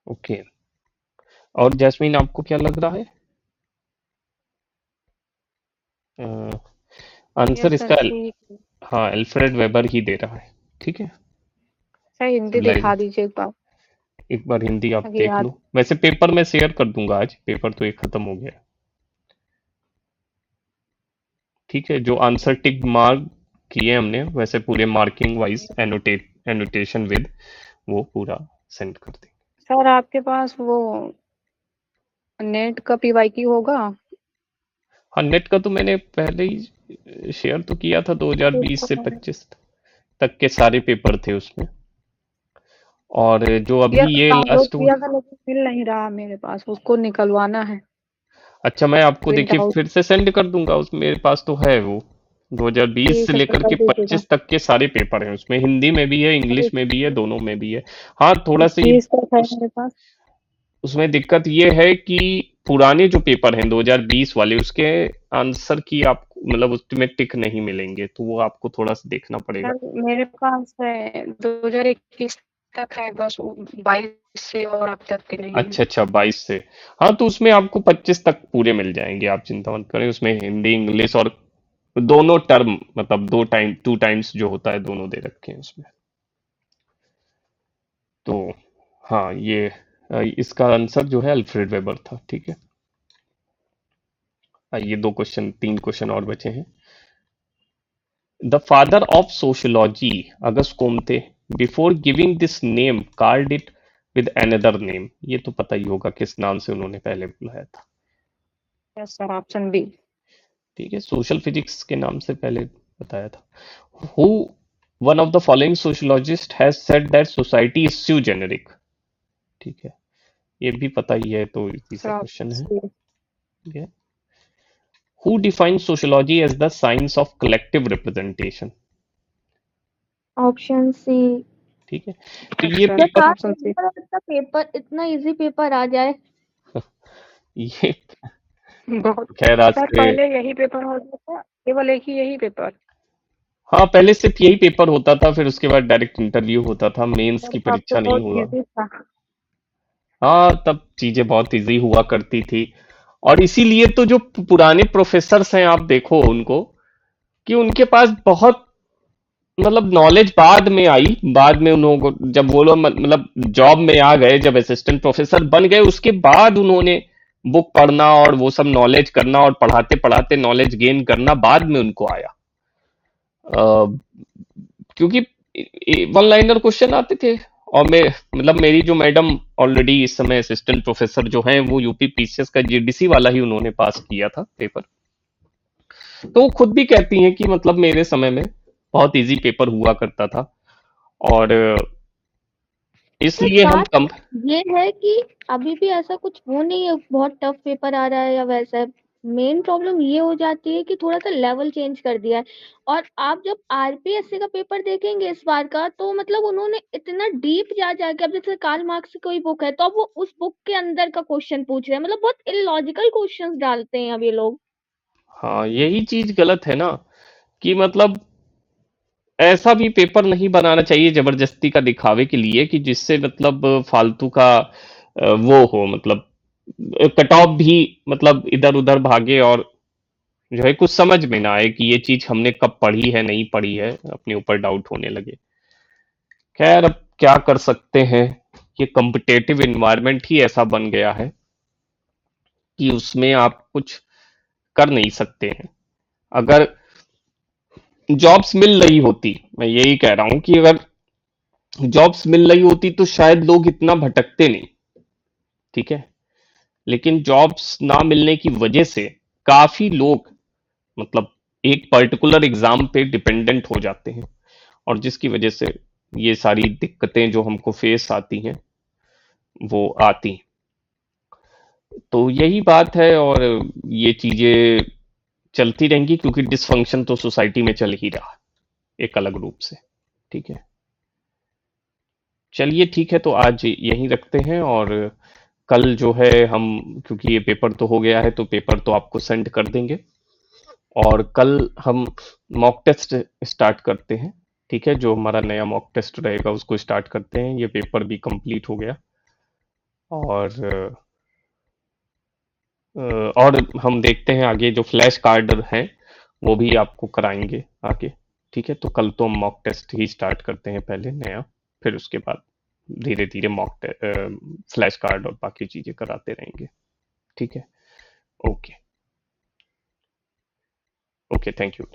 Speaker 1: ओके। और जैस्मीन आपको क्या लग रहा है? आंसर
Speaker 4: यस सर,
Speaker 1: इसका
Speaker 4: सी।
Speaker 1: हाँ, अल्फ्रेड वेबर ही दे रहा है, ठीक है।
Speaker 4: सर हिंदी दिखा दीजिए एक बार,
Speaker 1: एक बार हिंदी आप
Speaker 4: ताकि
Speaker 1: देख
Speaker 4: याद।
Speaker 1: लो, वैसे पेपर में शेयर कर दूंगा आज, पेपर तो एक खत्म हो गया, ठीक है। जो आंसर टिक मार्क किए हमने, वैसे पूरे मार्किंग वाइज एनोटेशन विद वो पूरा सेंड कर देंगे।
Speaker 4: सर आपके पास वो नेट का पीवाईक्यू होगा?
Speaker 1: हाँ, नेट का तो मैंने पहले ही शेयर तो किया था, 2020 से 25 तक के सारे पेपर थे उसमें। और जो अभी ये
Speaker 4: डाउनलोड
Speaker 1: लास्ट,
Speaker 4: किया था लेकिन मिल नहीं रहा मेरे पास, उसको निकलवाना है
Speaker 1: अच्छा मैं आपको
Speaker 4: प्रिंट
Speaker 1: देखिए
Speaker 4: आउट।
Speaker 1: फिर से सेंड कर दूंगा, उस मेरे पास तो है वो 2020
Speaker 4: ठीक
Speaker 1: से
Speaker 4: है सर,
Speaker 1: लेकर
Speaker 4: कर
Speaker 1: के
Speaker 4: दीजिएगा।
Speaker 1: 25 तक के सारे पेपर हैं उसमें, हिंदी में भी है, इंग्लिश में भी है, दोनों में भी है। हाँ, थोड़ा सा ये
Speaker 4: 20 तक है मेरे पास।
Speaker 1: उसमें दिक्कत ये है कि पुराने जो पेपर हैं 2020 वाले, उसके आंसर की आप मतलब उसमें टिक नहीं मिलेंगे, तो वो आपको थोड़ा सा देखना पड़ेगा।
Speaker 4: सर मेरे पास है 2021 तक है बस, 22 से और अब तक के नहीं है।
Speaker 1: अच्छा अच्छा, 22 से, हाँ तो उसमें आपको 25 तक पूरे मिल जाएंगे, आप चिंता मत करें। उसमें हिंदी इंग्लिश और दोनों टर्म, मतलब 2 टाइम्स जो होता है, दोनों दे रखे हैं उसमें। तो हाँ, ये इसका आंसर जो है अल्फ्रेड वेबर था, ठीक है। ये 3 क्वेश्चन और बचे हैं। The father of sociology August Comte before giving this name called it with another name. ये तो पता ही होगा किस नाम से उन्होंने पहले बुलाया था।
Speaker 4: Yes sir, option B.
Speaker 1: ठीक है, सोशल फिजिक्स के नाम से पहले बताया था। Who one of the following sociologist has said that society is sui generic. ठीक है, ये भी पता ही है, तो इसी सा
Speaker 4: सर
Speaker 1: क्वेश्चन है।
Speaker 4: ऑप्शन
Speaker 1: ठीक है, who defines sociology as the science of collective representation.
Speaker 3: Option C.
Speaker 1: ठीक है, तो ये
Speaker 4: सर
Speaker 3: या
Speaker 1: पेपर,
Speaker 3: काश
Speaker 4: ऑप्शन
Speaker 3: एक
Speaker 4: सी।
Speaker 3: बार इतना पेपर, इतना इजी पेपर आ जाए।
Speaker 1: ये
Speaker 4: बहुत।
Speaker 1: खैर आज
Speaker 4: सर
Speaker 1: से,
Speaker 4: पहले यही पेपर होता था, केवल एक ही यही पेपर।
Speaker 1: हाँ पहले सिर्फ यही पेपर होता था, फिर उसके बाद डायरेक्ट इंटरव्यू होता था, मेंस की
Speaker 4: सर अब तो
Speaker 1: परीक्षा नहीं
Speaker 4: बहुत
Speaker 1: हुआ।
Speaker 4: इजी था।
Speaker 1: हाँ, तब चीजें बहुत इजी हुआ करती थी, और इसीलिए तो जो पुराने प्रोफेसर्स हैं आप देखो उनको, कि उनके पास बहुत मतलब नॉलेज बाद में आई, बाद में उन्होंने जब वो लोग मतलब जॉब में आ गए, जब असिस्टेंट प्रोफेसर बन गए, उसके बाद उन्होंने बुक पढ़ना और वो सब नॉलेज करना और पढ़ाते पढ़ाते नॉलेज गेन करना बाद में उनको आया। क्योंकि वन लाइनर क्वेश्चन आते थे, और मैं मतलब मेरी जो मैडम ऑलरेडी इस समय असिस्टेंट प्रोफेसर जो हैं, वो यूपी पीसीएस का जीडीसी वाला ही उन्होंने पास किया था पेपर, तो वो खुद भी कहती हैं कि मतलब मेरे समय में बहुत इजी पेपर हुआ करता था, और
Speaker 3: सर
Speaker 1: इसलिए हम
Speaker 3: बात
Speaker 1: कम।
Speaker 3: ये है कि अभी भी ऐसा कुछ वो नहीं है बहुत टफ पेपर आ रहा है या वैसा है। मेन प्रॉब्लम ये हो जाती है कि थोड़ा सा लेवल चेंज कर दिया है। और आप जब आरपीएससी का पेपर देखेंगे इस बार का, तो मतलब उन्होंने इतना डीप जा जाके, अब जैसे कार्ल मार्क्स की कोई बुक है तो अब वो उस बुक के अंदर का क्वेश्चन पूछ रहे हैं, मतलब बहुत इलॉजिकल क्वेश्चंस डालते हैं अब ये लोग।
Speaker 1: हाँ, यही चीज गलत है ना, कि मतलब ऐसा भी पेपर नहीं बनाना चाहिए जबरदस्ती का दिखावे के लिए, कि जिससे मतलब फालतू का वो हो, मतलब कट ऑफ भी मतलब इधर उधर भागे, और जो है कुछ समझ में ना आए कि ये चीज हमने कब पढ़ी है नहीं पढ़ी है, अपने ऊपर डाउट होने लगे। खैर अब क्या कर सकते हैं, ये कॉम्पिटेटिव इन्वायरमेंट ही ऐसा बन गया है कि उसमें आप कुछ कर नहीं सकते हैं। अगर जॉब्स मिल रही होती, मैं यही कह रहा हूं कि अगर जॉब्स मिल रही होती तो शायद लोग इतना भटकते नहीं, ठीक है। लेकिन जॉब्स ना मिलने की वजह से काफी लोग मतलब एक पर्टिकुलर एग्जाम पे डिपेंडेंट हो जाते हैं, और जिसकी वजह से ये सारी दिक्कतें जो हमको फेस आती हैं वो आती हैं। तो यही बात है, और ये चीजें चलती रहेंगी क्योंकि डिसफंक्शन तो सोसाइटी में चल ही रहा है एक अलग रूप से, ठीक है। चलिए ठीक है, तो आज यहीं रखते हैं, और कल जो है हम, क्योंकि ये पेपर तो हो गया है तो पेपर तो आपको सेंड कर देंगे, और कल हम मॉक टेस्ट स्टार्ट करते हैं, ठीक है। जो हमारा नया मॉक टेस्ट रहेगा उसको स्टार्ट करते हैं, ये पेपर भी कंप्लीट हो गया, और और हम देखते हैं आगे जो फ्लैश कार्ड हैं वो भी आपको कराएंगे आगे, ठीक है। तो कल तो हम मॉक टेस्ट ही स्टार्ट करते हैं पहले नया, फिर उसके बाद धीरे धीरे फ्लैश कार्ड और बाकी चीजें कराते रहेंगे, ठीक है। Okay, okay, thank you.